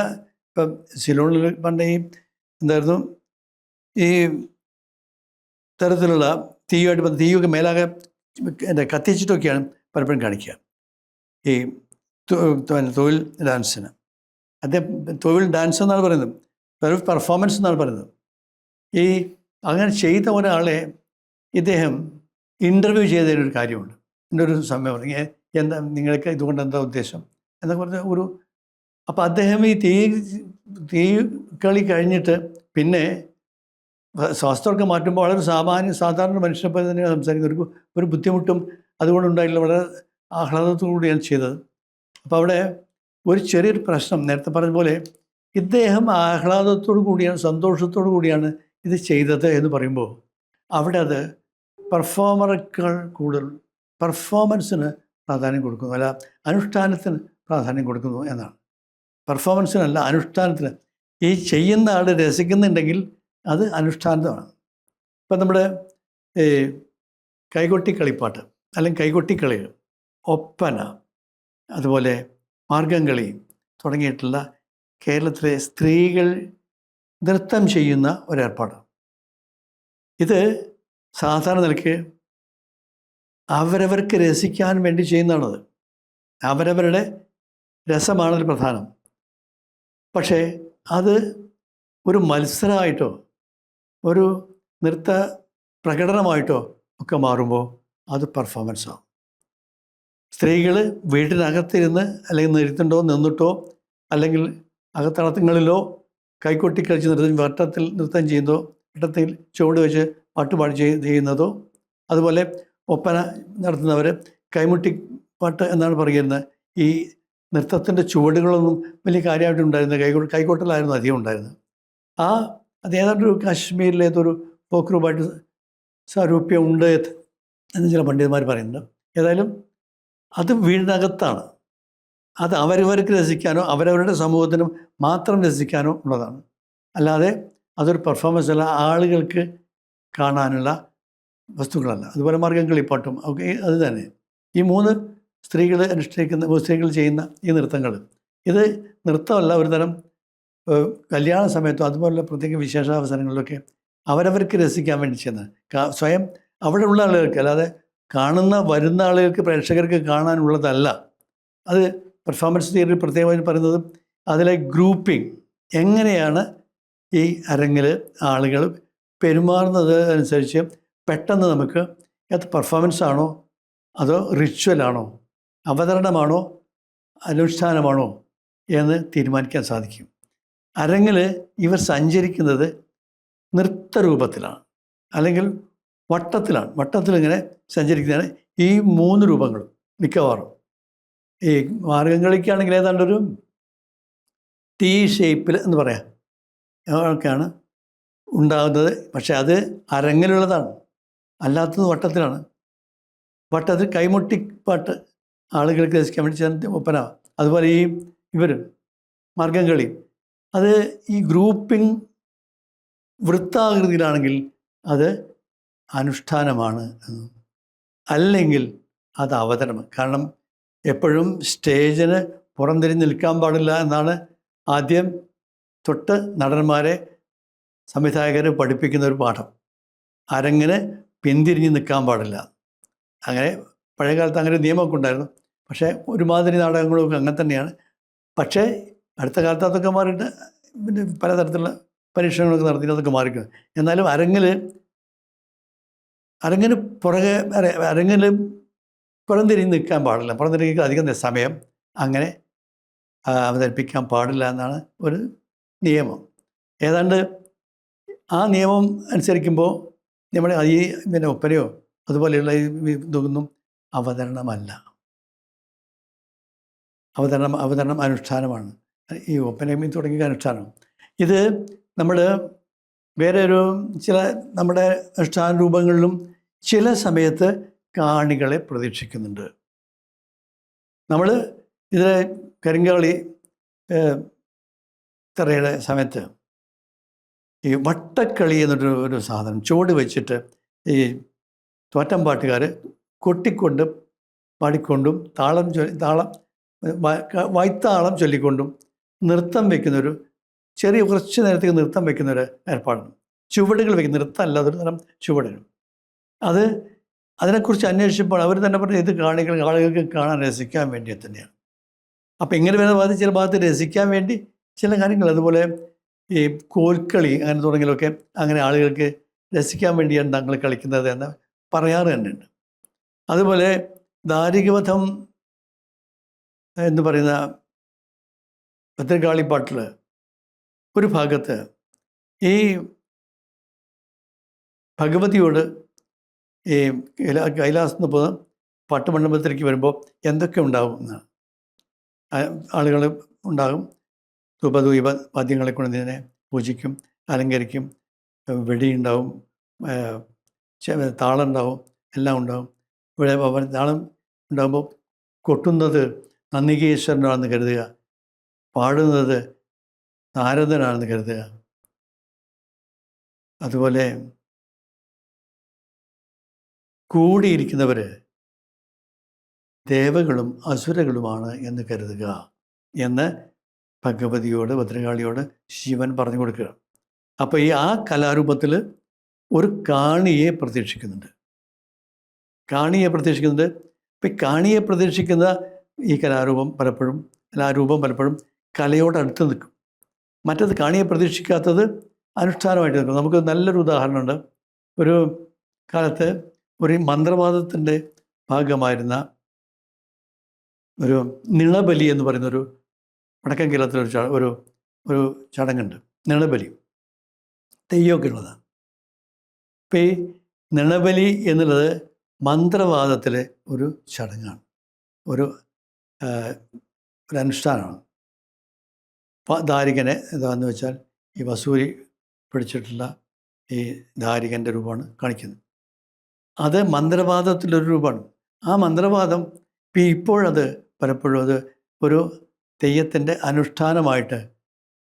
A: ഇപ്പം സിലോണിൽ പണ്ട് ഈ എന്തായിരുന്നു ഈ തരത്തിലുള്ള തീയൊക്കെ മേലാകെ കത്തിച്ചിട്ടൊക്കെയാണ് പലപ്പോഴും കാണിക്കുക ഈ തൊഴിൽ ഡാൻസിന്. അദ്ദേഹം തൊഴിൽ ഡാൻസ് എന്നാണ് പറയുന്നത്, പെർഫോമൻസ് എന്നാണ് പറയുന്നത്. ഈ അങ്ങനെ ചെയ്ത ഒരാളെ ഇദ്ദേഹം ഇൻ്റർവ്യൂ ചെയ്തതിനൊരു കാര്യമുണ്ട്. എൻ്റെ ഒരു സമയം പറഞ്ഞു, എന്താ നിങ്ങൾക്ക് ഇതുകൊണ്ട് എന്താ ഉദ്ദേശം എന്നൊക്കെ പറഞ്ഞ ഒരു. അപ്പോൾ അദ്ദേഹം ഈ തീ കളി കഴിഞ്ഞിട്ട് പിന്നെ സ്വാസ്ഥ്യമൊക്കെ മാറ്റുമ്പോൾ വളരെ സാധാരണ മനുഷ്യനെ പോലെ തന്നെയാണ് സംസാരിക്കുന്നത്. ഒരു ബുദ്ധിമുട്ടും അതുകൊണ്ടുണ്ടായില്ല, വളരെ ആഹ്ലാദത്തോടുകൂടിയാണ് ചെയ്തത്. അപ്പോൾ അവിടെ ഒരു ചെറിയൊരു പ്രശ്നം, നേരത്തെ പറഞ്ഞ പോലെ ഇദ്ദേഹം ആഹ്ലാദത്തോടു കൂടിയാണ്, സന്തോഷത്തോടു കൂടിയാണ് ഇത് ചെയ്തത് എന്ന് പറയുമ്പോൾ അവിടെ അത് പെർഫോമറേക്കാൾ കൂടുതൽ പെർഫോമൻസിന് പ്രാധാന്യം കൊടുക്കുന്നു, അല്ല അനുഷ്ഠാനത്തിന് പ്രാധാന്യം കൊടുക്കുന്നു എന്നാണ്. പെർഫോമൻസിനല്ല, അനുഷ്ഠാനത്തിന്. ഈ ചെയ്യുന്ന ആൾ രസിക്കുന്നുണ്ടെങ്കിൽ അത് അനുഷ്ഠാനമാണ്. ഇപ്പം നമ്മുടെ കൈകൊട്ടി കളിപ്പാട്ട് അല്ലെങ്കിൽ കൈകൊട്ടിക്കളികൾ, ഒപ്പന, അതുപോലെ മാർഗംകളി തുടങ്ങിയിട്ടുള്ള കേരളത്തിലെ സ്ത്രീകൾ നൃത്തം ചെയ്യുന്ന ഒരേർപ്പാടാണ്. ഇത് സാധാരണ നിലയ്ക്ക് അവരവർക്ക് രസിക്കാൻ വേണ്ടി ചെയ്യുന്നതാണത്. അവരവരുടെ രസമാണതിൽ പ്രധാനം. പക്ഷേ അത് ഒരു മത്സരമായിട്ടോ ഒരു നൃത്ത പ്രകടനമായിട്ടോ ഒക്കെ മാറുമ്പോൾ അത് പെർഫോമൻസാണ്. സ്ത്രീകൾ വീട്ടിനകത്തിരുന്ന് അല്ലെങ്കിൽ നിർത്തുണ്ടോ നിന്നിട്ടോ അല്ലെങ്കിൽ അകത്തളങ്ങളിലോ കൈകൊട്ടി കളിച്ച് വട്ടത്തിൽ നൃത്തം ചെയ്യുന്നതോ വട്ടത്തിൽ ചുവട് വെച്ച് പാട്ടുപാടി ചെയ്യുന്നതോ, അതുപോലെ ഒപ്പന നടത്തുന്നവർ കൈമുട്ടി പാട്ട് എന്നാണ് പറയുന്നത്. ഈ നൃത്തത്തിൻ്റെ ചുവടുകളൊന്നും വലിയ കാര്യമായിട്ടുണ്ടായിരുന്നത് കൈകൊട്ടലായിരുന്നു അധികം ഉണ്ടായിരുന്നത്. അത് ഏതാണ്ടൊരു കാശ്മീരിലെ ഏതൊരു ഫോക്ക് ഗ്രൂപ്പായിട്ട് സാരൂപ്യം ഉണ്ട് എന്ന് ചില പണ്ഡിതന്മാർ പറയുന്നുണ്ട്. ഏതായാലും അത് വീടിനകത്താണ്. അത് അവരവർക്ക് രസിക്കാനോ അവരവരുടെ സമൂഹത്തിനും മാത്രം രസിക്കാനോ ഉള്ളതാണ്. അല്ലാതെ അതൊരു പെർഫോമൻസ് അല്ല, ആളുകൾക്ക് കാണാനുള്ള വസ്തുക്കളല്ല. അതുപോലെ മാർഗംകളിപ്പാട്ടും ഒക്കെ അത് തന്നെ. ഈ 3 സ്ത്രീകൾ ചെയ്യുന്ന ഈ നൃത്തങ്ങൾ, ഇത് നൃത്തമല്ല, ഒരു തരം കല്യാണ സമയത്തോ അതുപോലെ പ്രത്യേക വിശേഷാവസരങ്ങളിലൊക്കെ അവരവർക്ക് രസിക്കാൻ വേണ്ടി ചെയ്യുന്നത്. സ്വയം അവിടെ ഉള്ള ആളുകൾക്ക്, അല്ലാതെ വരുന്ന ആളുകൾക്ക്, പ്രേക്ഷകർക്ക് കാണാനുള്ളതല്ല. അത് പെർഫോമൻസ് തിയറി പ്രത്യേകമായി പറയുന്നത് അതിലെ ഗ്രൂപ്പിംഗ്, എങ്ങനെയാണ് ഈ അരങ്ങിൽ ആളുകൾ പെരുമാറുന്നത് അനുസരിച്ച് പെട്ടെന്ന് നമുക്ക് അത് പെർഫോമൻസ് ആണോ അതോ റിച്വലാണോ, അവതരണമാണോ അനുഷ്ഠാനമാണോ എന്ന് തീരുമാനിക്കാൻ സാധിക്കും. അരങ്ങിൽ ഇവർ സഞ്ചരിക്കുന്നത് നൃത്തരൂപത്തിലാണ്, അല്ലെങ്കിൽ വട്ടത്തിലിങ്ങനെ സഞ്ചരിക്കുന്നതാണ് ഈ 3 രൂപങ്ങളും മിക്കവാറും. ഈ മാർഗംകളിക്കാണെങ്കിൽ ഏതാണ്ടൊരു T ഷേപ്പിൽ എന്ന് പറയാം ഒക്കെയാണ് ഉണ്ടാകുന്നത്. പക്ഷെ അത് അരങ്ങിലുള്ളതാണ്, അല്ലാത്തത് വട്ടത്തിലാണ്. വട്ടത്തിൽ കൈമുട്ടിപ്പാട്ട് ആളുകൾക്ക് രസിക്കാൻ വേണ്ടി ഒപ്പന, അതുപോലെ ഇവർ മാർഗംകളി, അത് ഈ ഗ്രൂപ്പിംഗ് വൃത്താകൃതിയിലാണെങ്കിൽ അത് അനുഷ്ഠാനമാണ്, അല്ലെങ്കിൽ അത് അവതരണം. കാരണം എപ്പോഴും സ്റ്റേജിന് പുറംതിരിഞ്ഞ് നിൽക്കാൻ പാടില്ല എന്നാണ് ആദ്യം തൊട്ട് നടന്മാരെ സംവിധായകരെ പഠിപ്പിക്കുന്ന ഒരു പാഠം. അരങ്ങിന് പിന്തിരിഞ്ഞ് നിൽക്കാൻ പാടില്ല. അങ്ങനെ പഴയകാലത്ത് അങ്ങനെ നിയമമൊക്കെ ഉണ്ടായിരുന്നു. പക്ഷേ ഒരുമാതിരി നാടകങ്ങളൊക്കെ അങ്ങനെ തന്നെയാണ്. പക്ഷേ അടുത്ത കാലത്ത് അതൊക്കെ മാറിയിട്ട് പിന്നെ പലതരത്തിലുള്ള പരീക്ഷണങ്ങളൊക്കെ നടത്തിയിട്ട് അതൊക്കെ മാറിക്കുന്നത്. എന്നാലും അരങ്ങിന് പുറംതിരിഞ്ഞ് നിൽക്കാൻ പാടില്ല. പുറംതിരിഞ്ഞ് അധികം സമയം അങ്ങനെ അവതരിപ്പിക്കാൻ പാടില്ല എന്നാണ് ഒരു നിയമം. ഏതാണ്ട് ആ നിയമം അനുസരിക്കുമ്പോൾ നമ്മുടെ പിന്നെ ഒപ്പനയോ അതുപോലെയുള്ള ഇതൊന്നും അവതരണമല്ല. അവതരണം അനുഷ്ഠാനമാണ്. ഈ ഒപ്പനയും തുടങ്ങിയ അനുഷ്ഠാനം. ഇത് നമ്മൾ വേറെ നമ്മുടെ അനുഷ്ഠാന രൂപങ്ങളിലും ചില സമയത്ത് കാണികളെ പ്രതീക്ഷിക്കുന്നുണ്ട്. നമ്മൾ ഇതിലെ കരിങ്കാളി തറയുടെ സമയത്ത് ഈ വട്ടക്കളി എന്നൊരു സാധനം ചുവട് വെച്ചിട്ട് ഈ തോറ്റം പാട്ടുകാർ കൊട്ടിക്കൊണ്ട് പാടിക്കൊണ്ടും വൈത്താളം ചൊല്ലിക്കൊണ്ടും നൃത്തം വയ്ക്കുന്നൊരു കുറച്ച് നേരത്തേക്ക് നൃത്തം വയ്ക്കുന്നൊരു ഏർപ്പാടാണ്. ചുവടുകൾ വയ്ക്കുന്ന നൃത്തമല്ല, അതൊരു തരം ചുവടുകൾ. അതിനെക്കുറിച്ച് അന്വേഷിച്ചപ്പോൾ അവർ തന്നെ പറഞ്ഞു ഇത് ആളുകൾക്ക് കാണാൻ രസിക്കാൻ വേണ്ടി തന്നെയാണ്. അപ്പം ഇങ്ങനെ വരുന്ന ചില ഭാഗത്ത് രസിക്കാൻ വേണ്ടി ചില കാര്യങ്ങൾ, അതുപോലെ ഈ കോൽക്കളി അങ്ങനെ തുടങ്ങിയതൊക്കെ അങ്ങനെ ആളുകൾക്ക് രസിക്കാൻ വേണ്ടിയാണ് തങ്ങൾ കളിക്കുന്നത് എന്ന് പറയാറ് തന്നെയുണ്ട്. അതുപോലെ ദാരികവധം എന്ന് പറയുന്ന ഭദ്രകാളിപ്പാട്ടിൽ ഒരു ഭാഗത്ത് ഈ ഭഗവതിയോട് ഈ കൈലാസത്തിന് പോകുന്ന പാട്ടുമണ്ഡപത്തിലേക്ക് വരുമ്പോൾ എന്തൊക്കെ ഉണ്ടാകും എന്നാണ്. ആളുകൾ ഉണ്ടാകും, ധൂപ വാദ്യങ്ങളെ കൊണ്ട് ഇതിനെ പൂജിക്കും, അലങ്കരിക്കും, വെടിയുണ്ടാവും, താളം ഉണ്ടാവും, എല്ലാം ഉണ്ടാവും. ഇവിടെ താളം ഉണ്ടാകുമ്പോൾ കൊട്ടുന്നത് നന്ദികേശ്വരനാണെന്ന് കരുതുക, പാടുന്നത് നാരദനാണെന്ന് കരുതുക. അതുപോലെ കൂടിയിരിക്കുന്നവർ ദേവകളും അസുരകളുമാണ് എന്ന് കരുതുക എന്ന് ഭഗവതിയോട് ഭദ്രകാളിയോട് ശിവൻ പറഞ്ഞു കൊടുക്കുക. അപ്പോൾ ആ കലാരൂപത്തിൽ ഒരു കാണിയെ പ്രതീക്ഷിക്കുന്നുണ്ട്. ഇപ്പം കാണിയെ പ്രതീക്ഷിക്കുന്ന ഈ കലാരൂപം പലപ്പോഴും കലയോടടുത്ത് നിൽക്കും. മറ്റത് കാണിയെ പ്രതീക്ഷിക്കാത്തത് അനുഷ്ഠാനമായിട്ട് നിൽക്കും. നമുക്ക് നല്ലൊരു ഉദാഹരണമുണ്ട്. ഒരു കാലത്ത് ഒരു മന്ത്രവാദത്തിൻ്റെ ഭാഗമായിരുന്ന ഒരു നിണബലി എന്ന് പറയുന്നൊരു വടക്കൻ കേരളത്തിലൊരു ഒരു ചടങ്ങുണ്ട്. നിണബലി തെയ്യമൊക്കെ ഉള്ളതാണ്. ഇപ്പം ഈ നിണബലി എന്നുള്ളത് മന്ത്രവാദത്തിലെ ഒരു ചടങ്ങാണ്, ഒരു അനുഷ്ഠാനമാണ്. ദാരികനെ എന്താണെന്ന് വെച്ചാൽ ഈ വസൂരി പിടിച്ചിട്ടുള്ള ഈ ദാരികൻ്റെ രൂപമാണ് കാണിക്കുന്നത്. അത് മന്ത്രവാദത്തിലൊരു രൂപമാണ്. ആ മന്ത്രവാദം ഇപ്പോഴത് പലപ്പോഴും അത് ഒരു തെയ്യത്തിൻ്റെ അനുഷ്ഠാനമായിട്ട്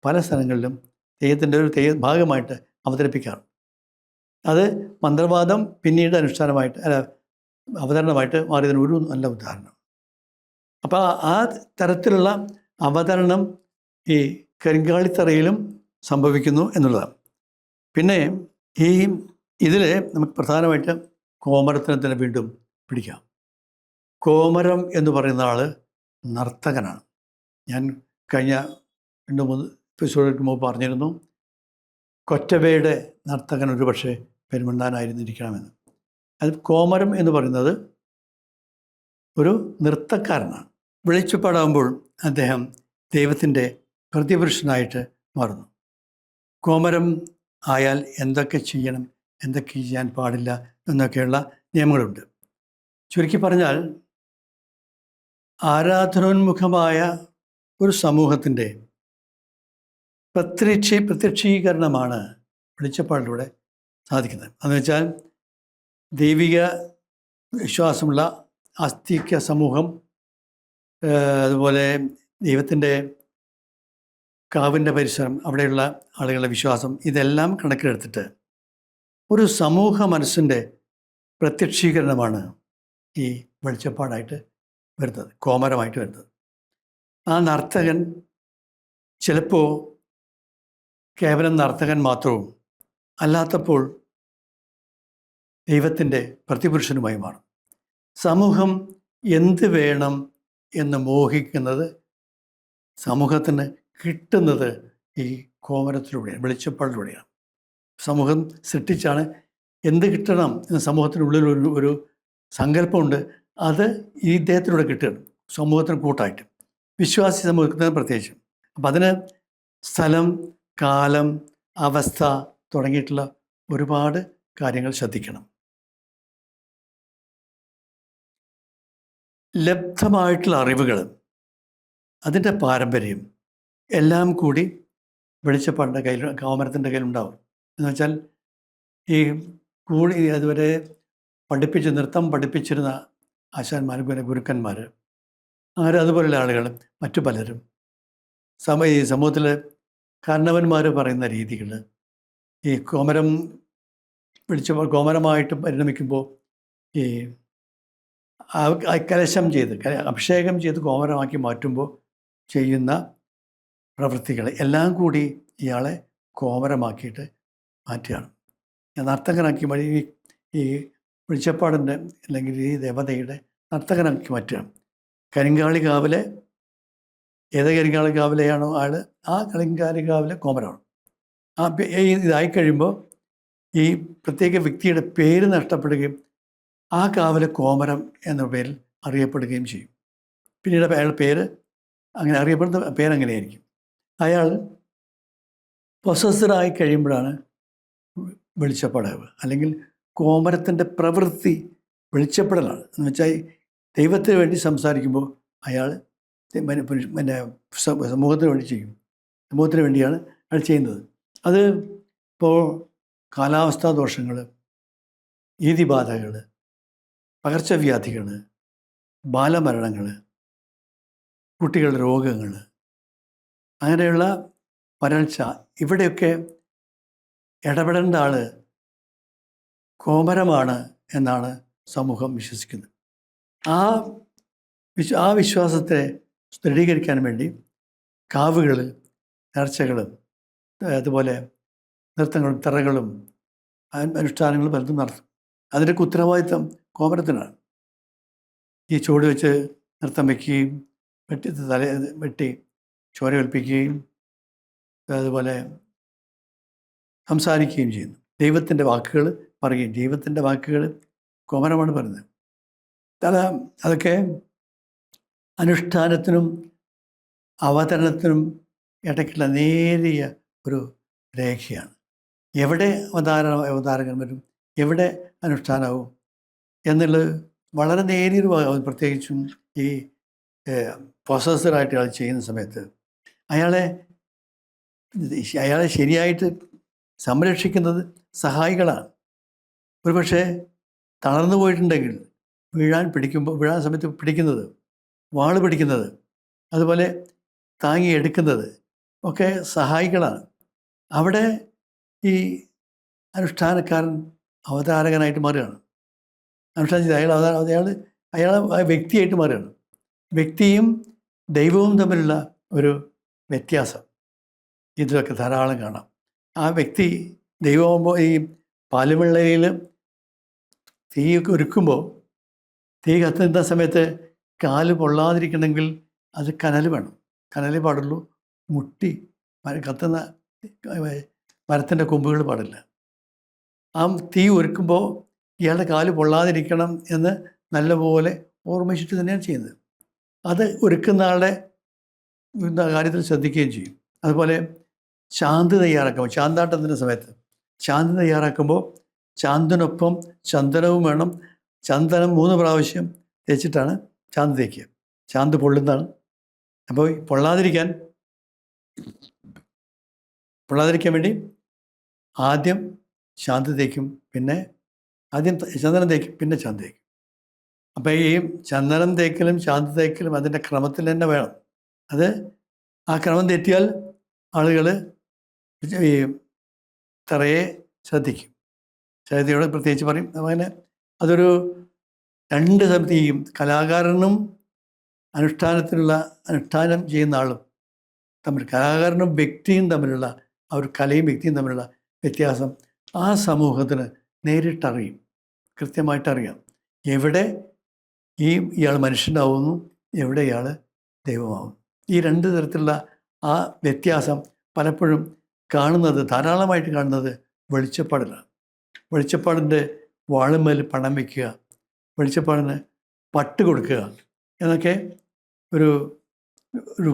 A: പല സ്ഥലങ്ങളിലും തെയ്യത്തിൻ്റെ ഒരു ഭാഗമായിട്ട് അവതരിപ്പിക്കാറുണ്ട്. അത് മന്ത്രവാദം പിന്നീട് അവതരണമായിട്ട് മാറിയതിന് ഒരു നല്ല ഉദാഹരണം. അപ്പോൾ ആ തരത്തിലുള്ള അവതരണം ഈ കരിങ്കാളിത്തറയിലും സംഭവിക്കുന്നു എന്നുള്ളതാണ്. പിന്നെ ഇതിൽ നമുക്ക് പ്രധാനമായിട്ട് കോമരത്തിനെ തന്നെ വീണ്ടും പിടിക്കാം. കോമരം എന്ന് പറയുന്ന ആൾ നർത്തകനാണ്. ഞാൻ കഴിഞ്ഞ 2-3 എപ്പിസോഡുകൾക്ക് മുമ്പ് പറഞ്ഞിരുന്നു, കൊറ്റവയുടെ നർത്തകൻ ഒരു പക്ഷേ പെരുമണ്ണാനായിരുന്നിരിക്കണമെന്ന്. അത് കോമരം എന്ന് പറയുന്നത് ഒരു നൃത്തക്കാരനാണ്. വെളിച്ചപ്പാടാകുമ്പോൾ അദ്ദേഹം ദൈവത്തിൻ്റെ പ്രതിപുരുഷനായിട്ട് മാറുന്നു. കോമരം ആയാൽ എന്തൊക്കെ ചെയ്യണം, എന്തൊക്കെ ചെയ്യാൻ പാടില്ല എന്നൊക്കെയുള്ള നിയമങ്ങളുണ്ട്. ചുരുക്കി പറഞ്ഞാൽ ആരാധനോന്മുഖമായ ഒരു സമൂഹത്തിൻ്റെ പ്രത്യക്ഷീകരണമാണ് വെളിച്ചപ്പാടിലൂടെ സാധിക്കുന്നത്. അതെന്ന് വെച്ചാൽ ദൈവിക വിശ്വാസമുള്ള ആസ്തിക സമൂഹം, അതുപോലെ ദൈവത്തിൻ്റെ കാവിൻ്റെ പരിസരം, അവിടെയുള്ള ആളുകളുടെ വിശ്വാസം, ഇതെല്ലാം കണക്കിലെടുത്തിട്ട് ഒരു സമൂഹ മനസ്സിൻ്റെ പ്രത്യക്ഷീകരണമാണ് ഈ വെളിച്ചപ്പാടായിട്ട് വരുന്നത്, കോമരമായിട്ട് വരുന്നത്. ആ നർത്തകൻ ചിലപ്പോൾ കേവലം നർത്തകൻ മാത്രവും അല്ലാത്തപ്പോൾ ദൈവത്തിൻ്റെ പ്രതിപുരുഷനുമായി മാറും. സമൂഹം എന്ത് വേണം എന്ന് മോഹിക്കുന്നത് സമൂഹത്തിന് കിട്ടുന്നത് ഈ കോമരത്തിലൂടെയാണ്, വെളിച്ചപ്പാടിലൂടെയാണ്. സമൂഹം സൃഷ്ടിച്ചാണ് എന്ത് കിട്ടണം എന്ന് സമൂഹത്തിനുള്ളിൽ ഒരു സങ്കല്പമുണ്ട്. അത് ഈ ഇദ്ദേഹത്തിലൂടെ കിട്ടുകയാണ്, സമൂഹത്തിന് കൂട്ടായിട്ട്, വിശ്വാസി സമൂഹത്തിന് പ്രത്യേകിച്ചും. അപ്പം അതിന് സ്ഥലം, കാലം, അവസ്ഥ തുടങ്ങിയിട്ടുള്ള ഒരുപാട് കാര്യങ്ങൾ ശ്രദ്ധിക്കണം. ലബ്ധമായിട്ടുള്ള അറിവുകൾ, അതിൻ്റെ പാരമ്പര്യം എല്ലാം കൂടി വെളിച്ചപ്പാടിൻ്റെ കയ്യിൽ, കോമരത്തിൻ്റെ കയ്യിലുണ്ടാവും. എന്ന് വെച്ചാൽ ഈ അതുവരെ നൃത്തം പഠിപ്പിച്ചിരുന്ന ആശാന്മാർ, ഗുരുക്കന്മാർ, അങ്ങനെ അതുപോലെയുള്ള ആളുകൾ, മറ്റു പലരും, ഈ സമൂഹത്തിൽ കാരണവന്മാർ പറയുന്ന രീതികൾ, ഈ കോമരമായിട്ട് പരിണമിക്കുമ്പോൾ ഈ കലശം ചെയ്ത് അഭിഷേകം ചെയ്ത് കോമരമാക്കി മാറ്റുമ്പോൾ ചെയ്യുന്ന പ്രവൃത്തികൾ എല്ലാം കൂടി ഇയാളെ കോമരമാക്കിയിട്ട് മാറ്റുകയാണ്, നർത്തകനാക്കി ഈ വെളിച്ചപ്പാടിൻ്റെ അല്ലെങ്കിൽ ഈ ദേവതയുടെ നർത്തകനാക്കി മാറ്റുകയാണ്. കരിങ്കാളികാവിലെ ഏത് കരിങ്കാളികാവിലെയാണോ ആൾ, ആ കരിങ്കാളികാവിലെ കോമരമാണ്. ഇതായി കഴിയുമ്പോൾ ഈ പ്രത്യേക വ്യക്തിയുടെ പേര് നഷ്ടപ്പെടുകയും ആ കാവിലെ കോമരം എന്ന പേരിൽ അറിയപ്പെടുകയും ചെയ്യും. പിന്നീട് അയാളുടെ പേര് അങ്ങനെ അറിയപ്പെടുന്ന പേരങ്ങനെയായിരിക്കും. അയാൾ പൊസസ്സറായി കഴിയുമ്പോഴാണ് വെളിച്ചപ്പാടാവുക. അല്ലെങ്കിൽ കോമരത്തിൻ്റെ പ്രവൃത്തി വെളിച്ചപ്പെടലാണ്. എന്ന് വെച്ചാൽ ദൈവത്തിന് വേണ്ടി സംസാരിക്കുമ്പോൾ അയാൾ പിന്നെ സമൂഹത്തിന് വേണ്ടി ചെയ്യും, സമൂഹത്തിന് വേണ്ടിയാണ് അയാൾ ചെയ്യുന്നത്. അത് ഇപ്പോൾ കാലാവസ്ഥാ ദോഷങ്ങൾ, ഈതിബാധകൾ, പകർച്ചവ്യാധികൾ, ബാലമരണങ്ങൾ, കുട്ടികളുടെ രോഗങ്ങൾ, അങ്ങനെയുള്ള വരൾച്ച, ഇവിടെയൊക്കെ ഇടപെടേണ്ട ആൾ കോമരമാണ് എന്നാണ് സമൂഹം വിശ്വസിക്കുന്നത്. ആ വിശ്വാസത്തെ ദൃഢീകരിക്കാൻ വേണ്ടി കാവുകൾ, നേർച്ചകളും അതുപോലെ നൃത്തങ്ങളും തിറകളും അനുഷ്ഠാനങ്ങൾ പലതും നടത്തും. അതിൻ്റെയൊക്കെ ഉത്തരവാദിത്തം കോമരത്തിനാണ്. ഈ ചുവട് വെച്ച് നൃത്തം വയ്ക്കുകയും വെട്ടി ചോര ഒൽപ്പിക്കുകയും അതുപോലെ സംസാരിക്കുകയും ചെയ്യുന്നു. ദൈവത്തിൻ്റെ വാക്കുകൾ പറയുകയും, ദൈവത്തിൻ്റെ വാക്കുകൾ കോമരമാണ് പറയുന്നത്. അതൊക്കെ അനുഷ്ഠാനത്തിനും അവതരണത്തിനും ഇടയ്ക്കുള്ള നേരിയ ഒരു രേഖയാണ്. എവിടെ അവതാരകൻ വരും, എവിടെ അനുഷ്ഠാനവും എന്നുള്ളത് വളരെ നേരിയൊരു ഭാഗം. പ്രത്യേകിച്ചും ഈ പ്രൊസസ്സറായിട്ട് അയാൾ ചെയ്യുന്ന സമയത്ത് അയാളെ ശരിയായിട്ട് സംരക്ഷിക്കുന്നത് സഹായികളാണ്. ഒരുപക്ഷെ തളർന്നു പോയിട്ടുണ്ടെങ്കിൽ വീഴാൻ സമയത്ത് പിടിക്കുന്നത്, വാള് പിടിക്കുന്നത്, അതുപോലെ താങ്ങി എടുക്കുന്നത് ഒക്കെ സഹായികളാണ്. അവിടെ ഈ അനുഷ്ഠാനക്കാരൻ അവതാരകനായിട്ട് മാറുകയാണ്. അനുഷ്ഠാനം ചെയ്ത് അയാൾ വ്യക്തിയായിട്ട് മാറുകയാണ്. വ്യക്തിയും ദൈവവും തമ്മിലുള്ള ഒരു വ്യത്യാസം ഇതിലൊക്കെ ധാരാളം കാണാം. ആ വ്യക്തി ദൈവമാകുമ്പോൾ ഈ പാലുവെള്ളയിൽ തീയൊക്കെ ഒരുക്കുമ്പോൾ തീ കത്തുന്ന സമയത്ത് കാല് പൊള്ളാതിരിക്കണമെങ്കിൽ അത് കനൽ വേണം. കനലേ പാടുള്ളൂ. കത്തുന്ന മരത്തിൻ്റെ കൊമ്പുകൾ പാടില്ല. ആ തീ ഒരുക്കുമ്പോൾ ഇയാളുടെ കാല് പൊള്ളാതിരിക്കണം എന്ന് നല്ലപോലെ ഓർമ്മിച്ചിട്ട് തന്നെയാണ് ചെയ്യുന്നത്. അത് ഒരുക്കുന്ന ആളുടെ കാര്യത്തിൽ ശ്രദ്ധിക്കുകയും ചെയ്യും. അതുപോലെ ശാന്തി തയ്യാറാക്കുമ്പോൾ, ശാന്താട്ടത്തിൻ്റെ സമയത്ത് ശാന്തി തയ്യാറാക്കുമ്പോൾ ചാന്തിനൊപ്പം ചന്ദനവും വേണം. ചന്ദനം 3 പ്രാവശ്യം തേച്ചിട്ടാണ് ചാന്ത് തേക്കുക. ചാന്ത് പൊള്ളുന്നതാണ്. അപ്പോൾ പൊള്ളാതിരിക്കാൻ വേണ്ടി ആദ്യം ശാന്തി തേക്കും, പിന്നെ ആദ്യം ചന്ദനം തേക്കും, പിന്നെ ചാന്ത് തേക്കും. അപ്പോൾ ഈ ചന്ദനം തേക്കലും ശാന്തി തേക്കലും അതിൻ്റെ ക്രമത്തിൽ തന്നെ വേണം. അത് ആ ക്രമം തെറ്റിയാൽ ആളുകൾ ഈ തറയെ ശ്രദ്ധിക്കും. ശ്രദ്ധയോടെ പ്രത്യേകിച്ച് പറയും. അങ്ങനെ അതൊരു 2 സമയത്ത് ഈ കലാകാരനും അനുഷ്ഠാനം ചെയ്യുന്ന ആളും തമ്മിൽ, കലാകാരനും വ്യക്തിയും തമ്മിലുള്ള ആ ഒരു കലയും വ്യക്തിയും തമ്മിലുള്ള വ്യത്യാസം ആ സമൂഹത്തിന് നേരിട്ടറിയും, കൃത്യമായിട്ടറിയാം. എവിടെ ഇയാൾ മനുഷ്യനാവുന്നു, എവിടെ ഇയാൾ ദൈവമാവുന്നു. ഈ 2 തരത്തിലുള്ള ആ വ്യത്യാസം പലപ്പോഴും ധാരാളമായിട്ട് കാണുന്നത് വെളിച്ചപ്പാടിലാണ്. വെളിച്ചപ്പാടിൻ്റെ വാളുമേൽ പണം വയ്ക്കുക, വെളിച്ചപ്പാടിന് പട്ട് കൊടുക്കുക എന്നൊക്കെ ഒരു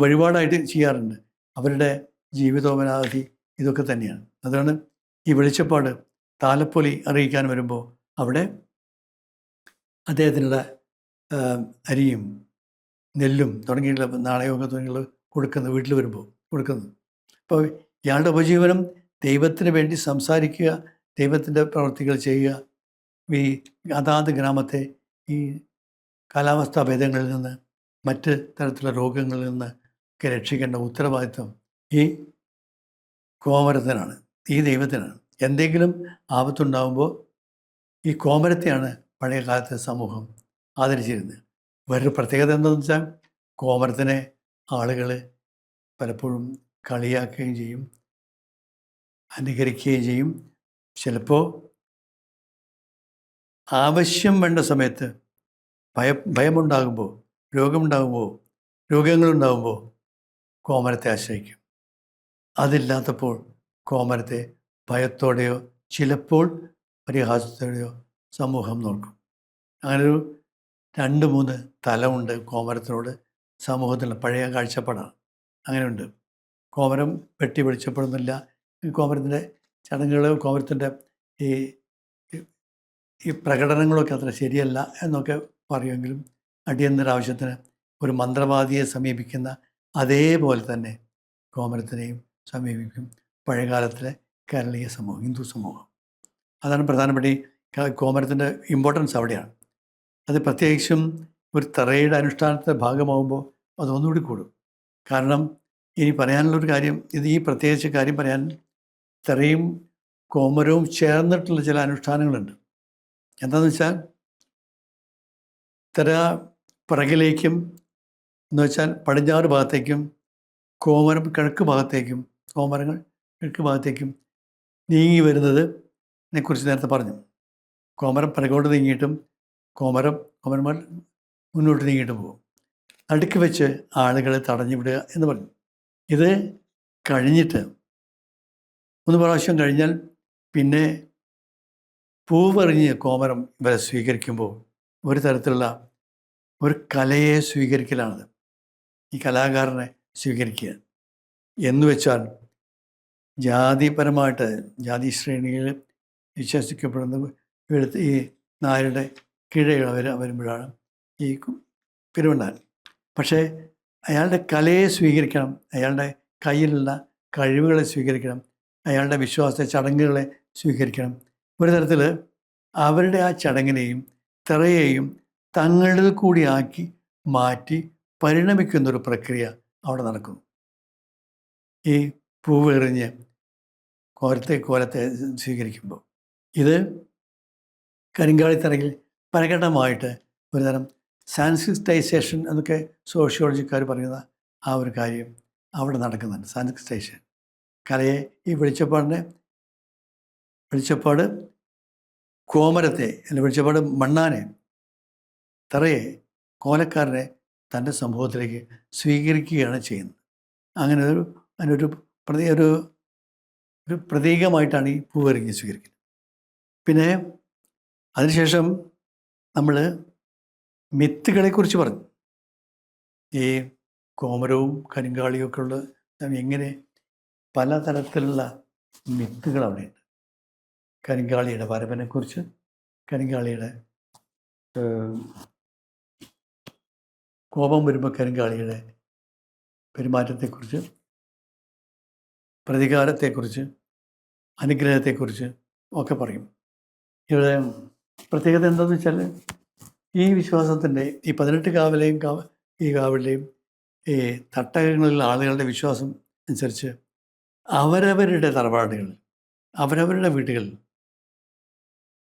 A: വഴിപാടായിട്ട് ചെയ്യാറുണ്ട്. അവരുടെ ജീവിതോപനാധി ഇതൊക്കെ തന്നെയാണ്. അതാണ് ഈ വെളിച്ചപ്പാട് താലപ്പൊലി അറിയിക്കാൻ വരുമ്പോൾ അവിടെ അദ്ദേഹത്തിനുള്ള അരിയും നെല്ലും തുടങ്ങിയുള്ള നാണയമൊക്കെ തുടങ്ങിയുള്ള കൊടുക്കുന്നത്, വീട്ടിൽ വരുമ്പോൾ കൊടുക്കുന്നത്. അപ്പോൾ ഇയാളുടെ ഉപജീവനം ദൈവത്തിന് വേണ്ടി സംസാരിക്കുക, ദൈവത്തിൻ്റെ പ്രവർത്തികൾ ചെയ്യുക, ഈ അതാത് ഗ്രാമത്തെ ഈ കാലാവസ്ഥാ ഭേദങ്ങളിൽ നിന്ന്, മറ്റ് തരത്തിലുള്ള രോഗങ്ങളിൽ നിന്ന് ഒക്കെ രക്ഷിക്കേണ്ട ഉത്തരവാദിത്വം ഈ കോമരത്തിനാണ്, ഈ ദൈവത്തിനാണ്. എന്തെങ്കിലും ആപത്തുണ്ടാകുമ്പോൾ ഈ കോമരത്തെയാണ് പഴയ കാലത്തെ സമൂഹം ആദരിച്ചിരുന്നത്. വേറൊരു പ്രത്യേകത എന്താണെന്ന് വെച്ചാൽ കോമരത്തിനെ ആളുകൾ പലപ്പോഴും കളിയാക്കുകയും ചെയ്യും, അനുകരിക്കുകയും ചെയ്യും. ചിലപ്പോൾ ആവശ്യം വേണ്ട സമയത്ത് ഭയമുണ്ടാകുമ്പോൾ, രോഗങ്ങളുണ്ടാകുമ്പോൾ കോമരത്തെ ആശ്രയിക്കും. അതില്ലാത്തപ്പോൾ കോമരത്തെ ഭയത്തോടെയോ ചിലപ്പോൾ പരിഹാസത്തോടെയോ സമൂഹം നോക്കും. അങ്ങനൊരു 2-3 തലമുണ്ട് കോമരത്തിനോട് സമൂഹത്തിലുള്ള പഴയ കാഴ്ചപ്പാടാണ്. അങ്ങനെയുണ്ട്. കോമരം വെട്ടി വെളിച്ചപ്പെടുന്നില്ല. കോമരത്തിൻ്റെ ചടങ്ങുകൾ, കോമരത്തിൻ്റെ ഈ പ്രകടനങ്ങളൊക്കെ അത്ര ശരിയല്ല എന്നൊക്കെ പറയുമെങ്കിലും അടിയന്തര ആവശ്യത്തിന് ഒരു മന്ത്രവാദിയെ സമീപിക്കുന്ന അതേപോലെ തന്നെ കോമരത്തിനെയും സമീപിക്കും പഴയകാലത്തിലെ കേരളീയ സമൂഹം, ഹിന്ദു സമൂഹം. അതാണ് പ്രധാനപ്പെട്ട ഈ കോമരത്തിൻ്റെ ഇമ്പോർട്ടൻസ് അവിടെയാണ്. അത് പ്രത്യേകിച്ചും ഒരു തറയുടെ അനുഷ്ഠാനത്തിൻ്റെ ഭാഗമാകുമ്പോൾ അതൊന്നുകൂടി കൂടും. കാരണം ഇനി പറയാനുള്ളൊരു കാര്യം, ഈ പ്രത്യേകിച്ച് കാര്യം പറയാൻ, തറയും കോമരവും ചേർന്നിട്ടുള്ള ചില അനുഷ്ഠാനങ്ങളുണ്ട്. എന്താണെന്ന് വെച്ചാൽ തറ പിറകിലേക്കും എന്ന് വെച്ചാൽ പടിഞ്ഞാറ് ഭാഗത്തേക്കും, കോമരങ്ങൾ കിഴക്ക് ഭാഗത്തേക്കും നീങ്ങി വരുന്നത് കുറിച്ച് നേരത്തെ പറഞ്ഞു. കോമരം പിറകോട്ട് നീങ്ങിയിട്ടും കോമരന്മാർ മുന്നോട്ട് നീങ്ങിയിട്ട് പോകും. നടുക്ക് വെച്ച് ആളുകളെ തടഞ്ഞു വിടുക എന്ന് പറഞ്ഞു. ഇത് കഴിഞ്ഞിട്ട് 3 പ്രാവശ്യം കഴിഞ്ഞാൽ പിന്നെ പൂവെറിഞ്ഞ് കോമരം ഇവരെ സ്വീകരിക്കുമ്പോൾ ഒരു തരത്തിലുള്ള ഒരു കലയെ സ്വീകരിക്കലാണത്. ഈ കലാകാരനെ സ്വീകരിക്കുക എന്ന് വെച്ചാൽ ജാതിപരമായിട്ട് ജാതി ശ്രേണിയിൽ വിശ്വസിക്കപ്പെടുന്ന ഈ നായരുടെ കീഴകൾ വരുമ്പോഴാണ് ഈ പെരുവണ്ണാൻ. പക്ഷേ അയാളുടെ കലയെ സ്വീകരിക്കണം, അയാളുടെ കയ്യിലുള്ള കഴിവുകളെ സ്വീകരിക്കണം, അയാളുടെ വിശ്വാസ ചടങ്ങുകളെ സ്വീകരിക്കണം. ഒരു തരത്തിൽ അവരുടെ ആ ചടങ്ങിനെയും തിറയെയും തങ്ങളുടേത് കൂടി ആക്കി മാറ്റി പരിണമിക്കുന്നൊരു പ്രക്രിയ അവിടെ നടക്കുന്നു. ഈ പൂവെറിഞ്ഞ് കോലത്തെ സ്വീകരിക്കുമ്പോൾ ഇത് കരിങ്കാളിത്തറയിൽ പ്രകടമായിട്ട് ഒരുതരം സാൻസ്ക്രിറ്റൈസേഷൻ എന്നൊക്കെ സോഷ്യോളജിക്കാർ പറയുന്ന ആ ഒരു കാര്യം അവിടെ നടക്കുന്നുണ്ട്. സാൻസ്ക്രിറ്റൈസേഷൻ കലയെ ഈ വെളിച്ചപ്പാട് കോമരത്തെ അല്ലെങ്കിൽ വെളിച്ചപ്പാട് മണ്ണാനെ തറയെ കോലക്കാരനെ തൻ്റെ സമൂഹത്തിലേക്ക് സ്വീകരിക്കുകയാണ് ചെയ്യുന്നത്. അങ്ങനെ അതിനൊരു ഒരു പ്രതീകമായിട്ടാണ് ഈ പൂവെറിഞ്ഞ് സ്വീകരിക്കുന്നത്. പിന്നെ അതിനുശേഷം നമ്മൾ മിത്തുകളെക്കുറിച്ച് പറഞ്ഞു. ഈ കോമരവും കരിങ്കാളിയും ഒക്കെ ഉള്ള എങ്ങനെ പലതരത്തിലുള്ള മിത്തുകൾ അവിടെയുണ്ട്. കരിങ്കാളിയുടെ വരവിനെക്കുറിച്ച്, കരിങ്കാളിയുടെ കോപം വരുമ്പോൾ കരിങ്കാളിയുടെ പെരുമാറ്റത്തെക്കുറിച്ച്, പ്രതികാരത്തെക്കുറിച്ച്, അനുഗ്രഹത്തെക്കുറിച്ച് ഒക്കെ പറയും. ഇവിടെ പ്രത്യേകത എന്താണെന്ന് വെച്ചാൽ ഈ വിശ്വാസത്തിൻ്റെ ഈ 18 കാവിലെയും ഈ കാവിലെയും ഈ തട്ടകങ്ങളിലുള്ള ആളുകളുടെ വിശ്വാസം അനുസരിച്ച് അവരവരുടെ തറവാടുകളിൽ അവരവരുടെ വീടുകളിൽ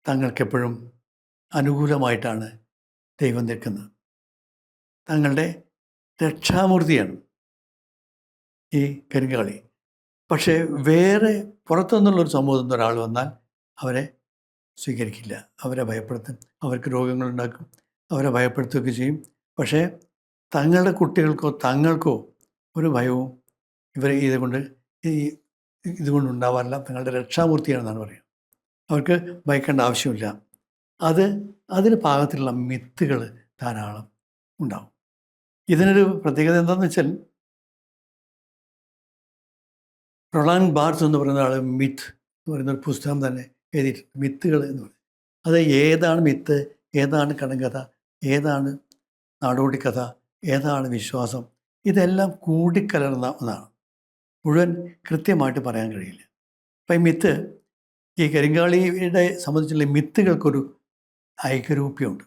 A: തങ്ങൾക്കെപ്പോഴും അനുകൂലമായിട്ടാണ് ദൈവം നിൽക്കുന്നത്. തങ്ങളുടെ രക്ഷാമൂർത്തിയാണ് ഈ കരിങ്കാളി. പക്ഷേ വേറെ പുറത്തുനിന്നുള്ളൊരു സമൂഹത്തിൽ നിന്ന് ഒരാൾ വന്നാൽ അവരെ സ്വീകരിക്കില്ല, അവരെ ഭയപ്പെടുത്തും, അവർക്ക് രോഗങ്ങളുണ്ടാക്കും, അവരെ ഭയപ്പെടുത്തുകയൊക്കെ ചെയ്യും. പക്ഷേ തങ്ങളുടെ കുട്ടികൾക്കോ തങ്ങൾക്കോ ഒരു ഭയവും ഇതുകൊണ്ടുണ്ടാവാറില്ല. തങ്ങളുടെ രക്ഷാമൂർത്തിയാണെന്നാണ് പറയുക. അവർക്ക് ഭയക്കേണ്ട ആവശ്യമില്ല. അതിന് പാകത്തിലുള്ള മിത്തുകൾ ധാരാളം ഉണ്ടാവും. ഇതിനൊരു പ്രത്യേകത എന്താണെന്ന് വെച്ചാൽ റൊളാൻഡ് ബാർത്ത് എന്ന് പറയുന്ന ആൾ മിത്ത് എന്ന് പറയുന്ന ഒരു പുസ്തകം തന്നെ എഴുതിയിട്ടുണ്ട്, മിത്തുകൾ എന്ന് പറയും. അത് ഏതാണ് മിത്ത്, ഏതാണ് കടങ്കഥ, ഏതാണ് നാടോടിക്കഥ, ഏതാണ് വിശ്വാസം, ഇതെല്ലാം കൂടിക്കലർന്ന ഒന്നാണ്. മുഴുവൻ കൃത്യമായിട്ട് പറയാൻ കഴിയില്ല. അപ്പം ഈ മിത്ത്, ഈ കരിങ്കാളിയുടെ സംബന്ധിച്ചുള്ള മിത്തുകൾക്കൊരു ഐക്യരൂപ്യമുണ്ട്.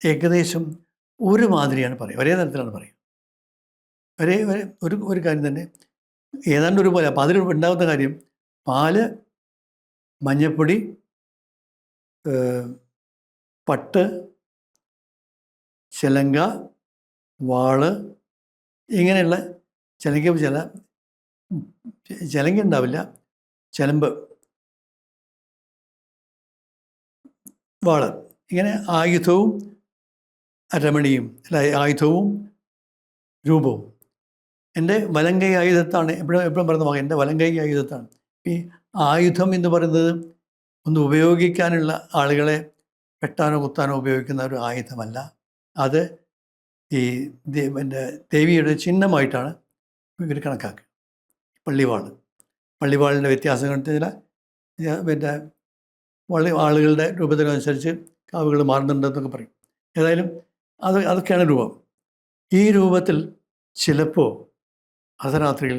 A: ഏകദേശം ഒരു മാതിരിയാണ് പറയുക, ഒരേ തരത്തിലാണ് പറയുക. ഒരു കാര്യം തന്നെ ഏതാണ്ട് ഒരുപോലെ. അപ്പം അതിൽ ഉണ്ടാകുന്ന കാര്യം പാല്, മഞ്ഞപ്പൊടി, പട്ട്, ചിലങ്ക, വാള്, ഇങ്ങനെയുള്ള ചിലങ്ക ഉണ്ടാവില്ല, ചിലമ്പ്, വാള്, ഇങ്ങനെ ആയുധവും അരമണിയും അല്ല ആയുധവും രൂപവും. എൻ്റെ വലങ്കൈ ആയുധത്താണ് എപ്പോഴും പറയുന്ന വാക്ക്, എൻ്റെ വലങ്കൈ ആയുധത്താണ്. ഈ ആയുധം എന്ന് പറയുന്നത് ഒന്ന് ഉപയോഗിക്കാനുള്ള ആളുകളെ വെട്ടാനോ കുത്താനോ ഉപയോഗിക്കുന്ന ഒരു ആയുധമല്ല. അത് ഈ എൻ്റെ ദേവിയുടെ ചിഹ്നമായിട്ടാണ് ഇവർ കണക്കാക്കുക. പള്ളിവാളിൻ്റെ വ്യത്യാസം കണ്ടില്ല. പിന്നെ ആളുകളുടെ രൂപത്തിനനുസരിച്ച് കാവുകൾ മാറുന്നുണ്ടെന്നൊക്കെ പറയും. ഏതായാലും അതൊക്കെയാണ് രൂപം. ഈ രൂപത്തിൽ ചിലപ്പോൾ അർദ്ധരാത്രിയിൽ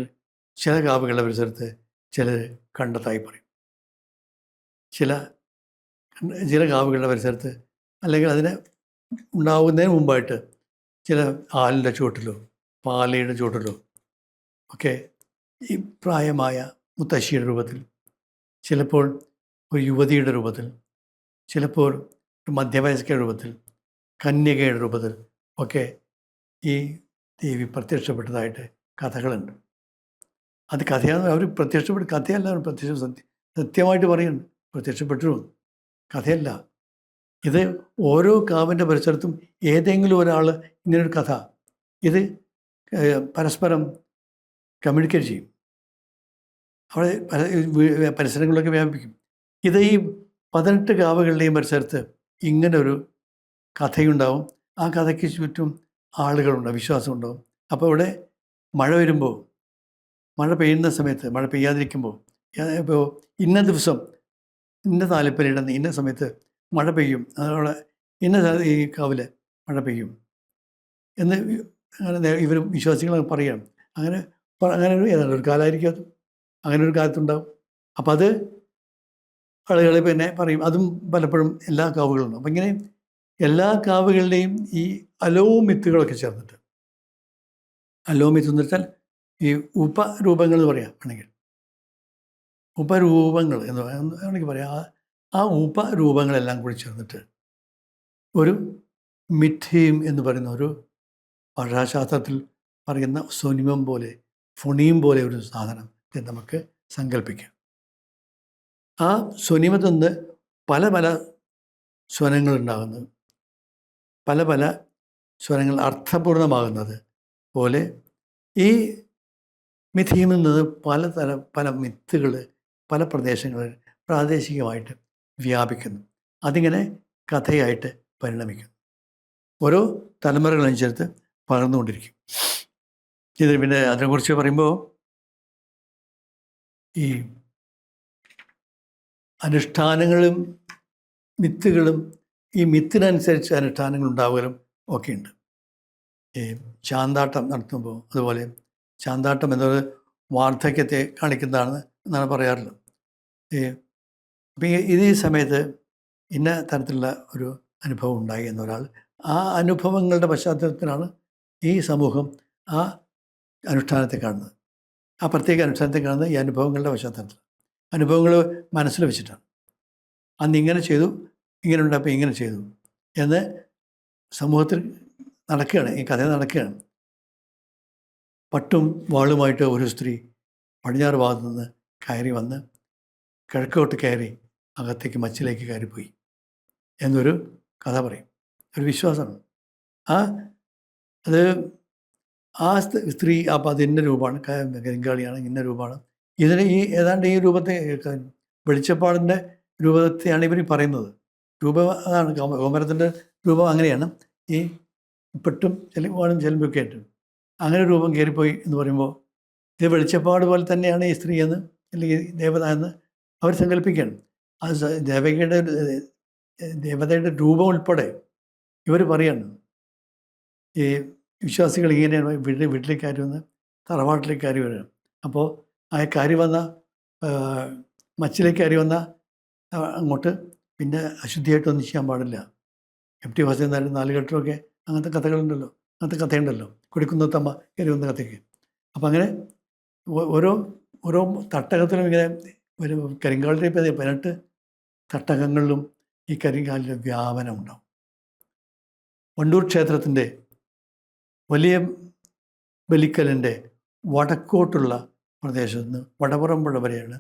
A: ചില കാവുകളുടെ പരിസരത്ത് ചിലർ കണ്ടതായി പറയും. ചില കാവുകളുടെ പരിസരത്ത് അല്ലെങ്കിൽ അതിനെ ഉണ്ടാകുന്നതിന് മുമ്പായിട്ട് ചില ആലിൻ്റെ ചുവട്ടിലോ പാലയുടെ ചുവട്ടിലോ ഒക്കെ ഈ പ്രായമായ മുത്തശ്ശിയുടെ രൂപത്തിൽ, ചിലപ്പോൾ ഒരു യുവതിയുടെ രൂപത്തിൽ, ചിലപ്പോൾ ഒരു മധ്യവയസ്കയുടെ രൂപത്തിൽ, കന്യകയുടെ രൂപത്തിൽ ഒക്കെ ഈ ദേവി പ്രത്യക്ഷപ്പെട്ടതായിട്ട് കഥകളുണ്ട്. അത് കഥയാണ്. അവർ പ്രത്യക്ഷപ്പെട്ട കഥയല്ല, സത്യമായിട്ട് പറയുന്നുണ്ട്. പ്രത്യക്ഷപ്പെട്ടു. കഥയല്ല. ഇത് ഓരോ കാവിൻ്റെ പരിസരത്തും ഏതെങ്കിലും ഒരാൾ ഇങ്ങനൊരു കഥ ഇത് പരസ്പരം കമ്മ്യൂണിക്കേറ്റ് ചെയ്യും. അവിടെ പരിസരങ്ങളിലൊക്കെ വ്യാപിപ്പിക്കും. ഇത് ഈ 18 കാവുകളുടെയും പരിസരത്ത് ഇങ്ങനൊരു കഥയുണ്ടാവും. ആ കഥയ്ക്ക് ചുറ്റും ആളുകളുണ്ടാവും, വിശ്വാസമുണ്ടാവും. അപ്പോൾ ഇവിടെ മഴ വരുമ്പോൾ, മഴ പെയ്യുന്ന സമയത്ത്, മഴ പെയ്യാതിരിക്കുമ്പോൾ, ഇപ്പോൾ ഇന്ന ദിവസം ഇന്ന താലപ്പൊലിയിടുന്ന ഇന്ന സമയത്ത് മഴ പെയ്യും, അതോടെ ഇന്ന ഈ കാവിൽ മഴ പെയ്യും എന്ന് അങ്ങനെ ഇവർ വിശ്വാസികൾ പറയുകയാണ്. അങ്ങനെ അങ്ങനെ ഏതാണ്ട് ഒരു കാലമായിരിക്കും അത്, അങ്ങനെ ഒരു കാലത്തുണ്ടാവും. അപ്പം അത് ആളുകൾ പിന്നെ പറയും. അതും പലപ്പോഴും എല്ലാ കാവുകളിലും. അപ്പം ഇങ്ങനെ എല്ലാ കാവുകളുടെയും ഈ അലോമിത്തുകളൊക്കെ ചേർന്നിട്ട്, അലോമിത്ത് എന്ന് വെച്ചാൽ ഈ ഉപരൂപങ്ങൾ എന്ന് പറയാം വേണമെങ്കിൽ, ഉപരൂപങ്ങൾ എന്ന് വേണമെങ്കിൽ പറയാം. ആ ഉപരൂപങ്ങളെല്ലാം കൂടി ചേർന്നിട്ട് ഒരു മിഥീം എന്ന് പറയുന്ന ഒരു ഭാഷാശാസ്ത്രത്തിൽ പറയുന്ന സ്വനിമം പോലെ, ഫൊണീം പോലെ ഒരു സാധനം നമുക്ക് സങ്കല്പിക്കാം. ആ സ്വനിമത്തിൽ നിന്ന് പല പല സ്വരങ്ങളുണ്ടാകുന്നത്, പല പല സ്വരങ്ങൾ അർത്ഥപൂർണമാകുന്നത് പോലെ ഈ മിഥീമിൽ നിന്ന് പല മിത്തുകൾ പല പ്രദേശങ്ങളിൽ പ്രാദേശികമായിട്ട് വ്യാപിക്കുന്നു. അതിങ്ങനെ കഥയായിട്ട് പരിണമിക്കുന്നു. ഓരോ തലമുറകളനുസരിച്ച് പകർന്നുകൊണ്ടിരിക്കും. ഇത് പിന്നെ അതിനെക്കുറിച്ച് പറയുമ്പോൾ ഈ അനുഷ്ഠാനങ്ങളും മിത്തുകളും ഈ മിത്തിനനുസരിച്ച് അനുഷ്ഠാനങ്ങൾ ഉണ്ടാവുകയും ഒക്കെയുണ്ട്. ഈ ചാന്താട്ടം നടത്തുമ്പോൾ അതുപോലെ ചാന്താട്ടം എന്നത് വാർദ്ധക്യത്തെ കാണിക്കുന്നതാണ് എന്നാണ് പറയാറുള്ളത്. അപ്പം ഈ സമയത്ത് ഇന്ന തരത്തിലുള്ള ഒരു അനുഭവം ഉണ്ടായി എന്നൊരാൾ, ആ അനുഭവങ്ങളുടെ പശ്ചാത്തലത്തിലാണ് ഈ സമൂഹം ആ അനുഷ്ഠാനത്തെ കാണുന്നത്. ആ പ്രത്യേക അനുഷ്ഠാനത്തെ കാണുന്നത് ഈ അനുഭവങ്ങളുടെ പശ്ചാത്തലത്തിൽ, അനുഭവങ്ങൾ മനസ്സിൽ വെച്ചിട്ടാണ്. അന്ന് ഇങ്ങനെ ചെയ്തു, ഇങ്ങനെ ഉണ്ടായപ്പോൾ ഇങ്ങനെ ചെയ്തു എന്ന് സമൂഹത്തിൽ നടക്കുകയാണ്, ഈ കഥ നടക്കുകയാണ്. പട്ടും വാളുമായിട്ട് ഒരു സ്ത്രീ പടിഞ്ഞാറ് ഭാഗത്തു നിന്ന് കയറി വന്ന് കിഴക്കോട്ട് കയറി അകത്തേക്ക് മച്ചിലേക്ക് കയറിപ്പോയി എന്നൊരു കഥ പറയും. ഒരു വിശ്വാസമാണ്. ആ സ്ത്രീ അപ്പം അത് ഇന്ന രൂപമാണ്, കരിങ്കാളിയാണ്, ഇന്ന രൂപമാണ്. ഇതിന് ഏതാണ്ട് ഈ രൂപത്തെ വെളിച്ചപ്പാടിൻ്റെ രൂപത്തെയാണ് ഇവർ പറയുന്നത്. രൂപം അതാണ്, കോമരത്തിൻ്റെ രൂപം അങ്ങനെയാണ്. ഈ പെട്ടും ചെലവാണും ചെലമ്പൊക്കെ ആയിട്ട് അങ്ങനെ രൂപം കയറിപ്പോയി എന്ന് പറയുമ്പോൾ ഇത് വെളിച്ചപ്പാട് പോലെ തന്നെയാണ് ഈ സ്ത്രീ എന്ന്, അല്ലെങ്കിൽ ദേവത എന്ന് അവർ സങ്കല്പിക്കുകയാണ്. അത് ദേവതയുടെ രൂപം ഉൾപ്പെടെ ഇവർ പറയാണ്. ഈ വിശ്വാസികൾ ഇങ്ങനെയാണ് വീട്ടിലേക്ക് കയറി വന്ന് തറവാട്ടിലേക്ക് കയറി വരികയാണ്. അപ്പോൾ ആ കയറി വന്ന മച്ചിലേക്ക് കയറി വന്ന അങ്ങോട്ട് പിന്നെ അശുദ്ധിയായിട്ടൊന്നും ചെയ്യാൻ പാടില്ല. എം.ടി. വാസുദേവൻ നാലുകെട്ടൊക്കെ അങ്ങനത്തെ കഥകളുണ്ടല്ലോ, അങ്ങനത്തെ കഥയുണ്ടല്ലോ, കൊടിക്കുന്നത്തമ്മ കയറി വന്ന കഥയ്ക്ക്. അപ്പം അങ്ങനെ ഓരോ തട്ടകത്തിലും ഇങ്ങനെ ഒരു കരിങ്കാലിൻ്റെ 18 തട്ടകങ്ങളിലും ഈ കരിങ്കാലിൻ്റെ വ്യാപനം ഉണ്ടാവും. വണ്ടൂർ ക്ഷേത്രത്തിൻ്റെ വലിയ ബലിക്കലിൻ്റെ വടക്കോട്ടുള്ള പ്രദേശത്ത് നിന്ന് വടപുറമ്പുഴ വരെയാണ്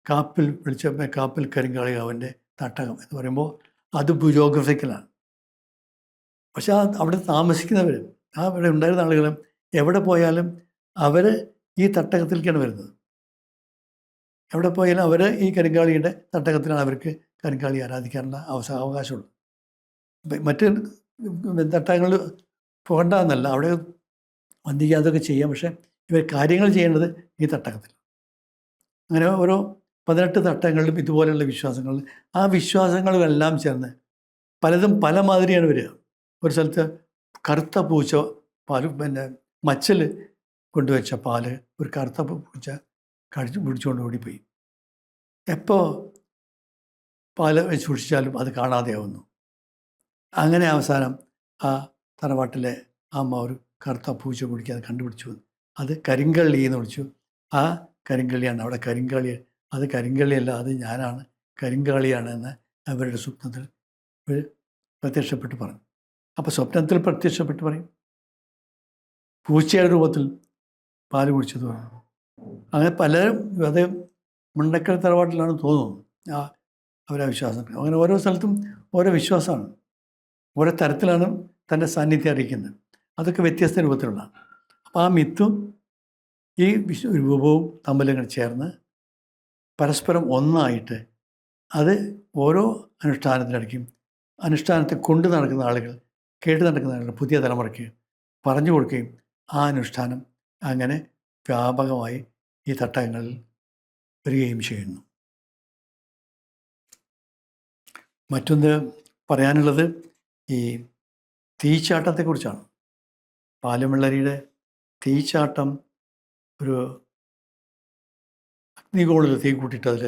A: കാപ്പിൽ കരിങ്കാളികാവിൻ്റെ തട്ടകം എന്ന് പറയുമ്പോൾ അത് ജിയോഗ്രഫിക്കലാണ്. പക്ഷെ അവിടെ താമസിക്കുന്നവർ, അവിടെ ഉണ്ടായിരുന്ന ആളുകളും എവിടെ പോയാലും അവർ ഈ തട്ടകത്തിലേക്കാണ് വരുന്നത്. എവിടെ പോയാലും അവർ ഈ കരിങ്കാളിയുടെ തട്ടകത്തിലാണ് അവർക്ക് കരിങ്കാളി ആരാധിക്കാനുള്ള അവകാശമുള്ളത്. മറ്റ് തട്ടകങ്ങൾ പോകണ്ടെന്നല്ല, അവിടെ വന്ദിക്കാതൊക്കെ ചെയ്യാം. പക്ഷേ ഇവർ കാര്യങ്ങൾ ചെയ്യേണ്ടത് ഈ തട്ടകത്തിൽ. അങ്ങനെ ഓരോ 18 തട്ടങ്ങളിലും ഇതുപോലെയുള്ള വിശ്വാസങ്ങൾ, ആ വിശ്വാസങ്ങളെല്ലാം ചേർന്ന് പലതും പല മാതിരിയാണ് വരിക. ഒരു സ്ഥലത്ത് കറുത്ത പൂച്ച പിന്നെ മച്ചൽ കൊണ്ടുവച്ച പാല് ഒരു കറുത്ത പൂച്ച പിടിച്ചുകൊണ്ട് ഓടിപ്പോയി. എപ്പോൾ പാല് വെച്ച് സൂക്ഷിച്ചാലും അത് കാണാതെയാവുന്നു. അങ്ങനെ അവസാനം ആ തറവാട്ടിലെ അമ്മ ഒരു കറുത്ത പൂച്ച കുടിക്കാതെ കണ്ടുപിടിച്ചു. അത് കരിങ്കള്ളി എന്ന് വിളിച്ചു. ആ കരിങ്കള്ളിയാണ് അവിടെ കരിങ്കാളി. അത് കരിങ്കള്ളിയല്ല, അത് ഞാനാണ്, കരിങ്കാളിയാണ് എന്ന് അവരുടെ സ്വപ്നത്തിൽ പ്രത്യക്ഷപ്പെട്ട് പറഞ്ഞു. അപ്പോൾ സ്വപ്നത്തിൽ പ്രത്യക്ഷപ്പെട്ട് പറയും, പൂച്ചയുടെ രൂപത്തിൽ പാല് കുടിച്ചത് പറഞ്ഞു. അങ്ങനെ പലരും, അത് മുണ്ടക്കൽ തറവാട്ടിലാണ് തോന്നുന്നു. ആ അവരാ വിശ്വാസം. അങ്ങനെ ഓരോ സ്ഥലത്തും ഓരോ വിശ്വാസമാണ്, ഓരോ തരത്തിലാണ് തൻ്റെ സാന്നിധ്യം അറിയിക്കുന്നത്. അതൊക്കെ വ്യത്യസ്ത രൂപത്തിലുള്ളതാണ്. അപ്പോൾ ആ മിത്തും ഈ രൂപവും തമ്മിലിങ്ങനെ ചേർന്ന് പരസ്പരം ഒന്നായിട്ട് അത് ഓരോ അനുഷ്ഠാനത്തിനിടയ്ക്കും അനുഷ്ഠാനത്തെ കൊണ്ട് നടക്കുന്ന ആളുകൾ, കേട്ട് നടക്കുന്ന ആളുകൾ പുതിയ തലമുറയ്ക്ക് പറഞ്ഞു കൊടുക്കുകയും ആ അനുഷ്ഠാനം അങ്ങനെ വ്യാപകമായി ഈ തട്ടകങ്ങളിൽ വരികയും ചെയ്യുന്നു. മറ്റൊന്ന് പറയാനുള്ളത് ഈ തീച്ചാട്ടത്തെക്കുറിച്ചാണ്. പാലുമിള്ളരിയുടെ തീച്ചാട്ടം ഒരു അഗ്നികോളിൽ തീ കൂട്ടിയിട്ട് അതിൽ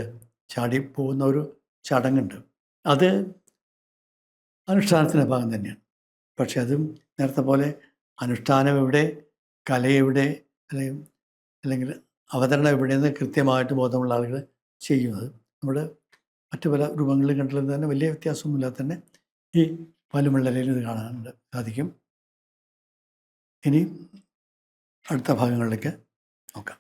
A: ചാടി പോകുന്ന ഒരു ചടങ്ങുണ്ട്. അത് അനുഷ്ഠാനത്തിൻ്റെ ഭാഗം തന്നെയാണ്. പക്ഷെ അതും നേരത്തെ പോലെ അനുഷ്ഠാനം എവിടെ, കല എവിടെ, അല്ലെങ്കിൽ അവതരണം എവിടെയെന്ന് കൃത്യമായിട്ട് ബോധമുള്ള ആളുകൾ ചെയ്യുന്നത്. നമ്മുടെ മറ്റു പല രൂപങ്ങളിൽ കണ്ടുള്ളത് തന്നെ വലിയ വ്യത്യാസമൊന്നുമില്ലാതെ തന്നെ ഈ പാലുമിള്ളരിയിൽ ഇത് കാണാനുണ്ട് സാധിക്കും. ഇനി അടുത്ത ഭാഗങ്ങളിലേക്ക് നോക്കാം.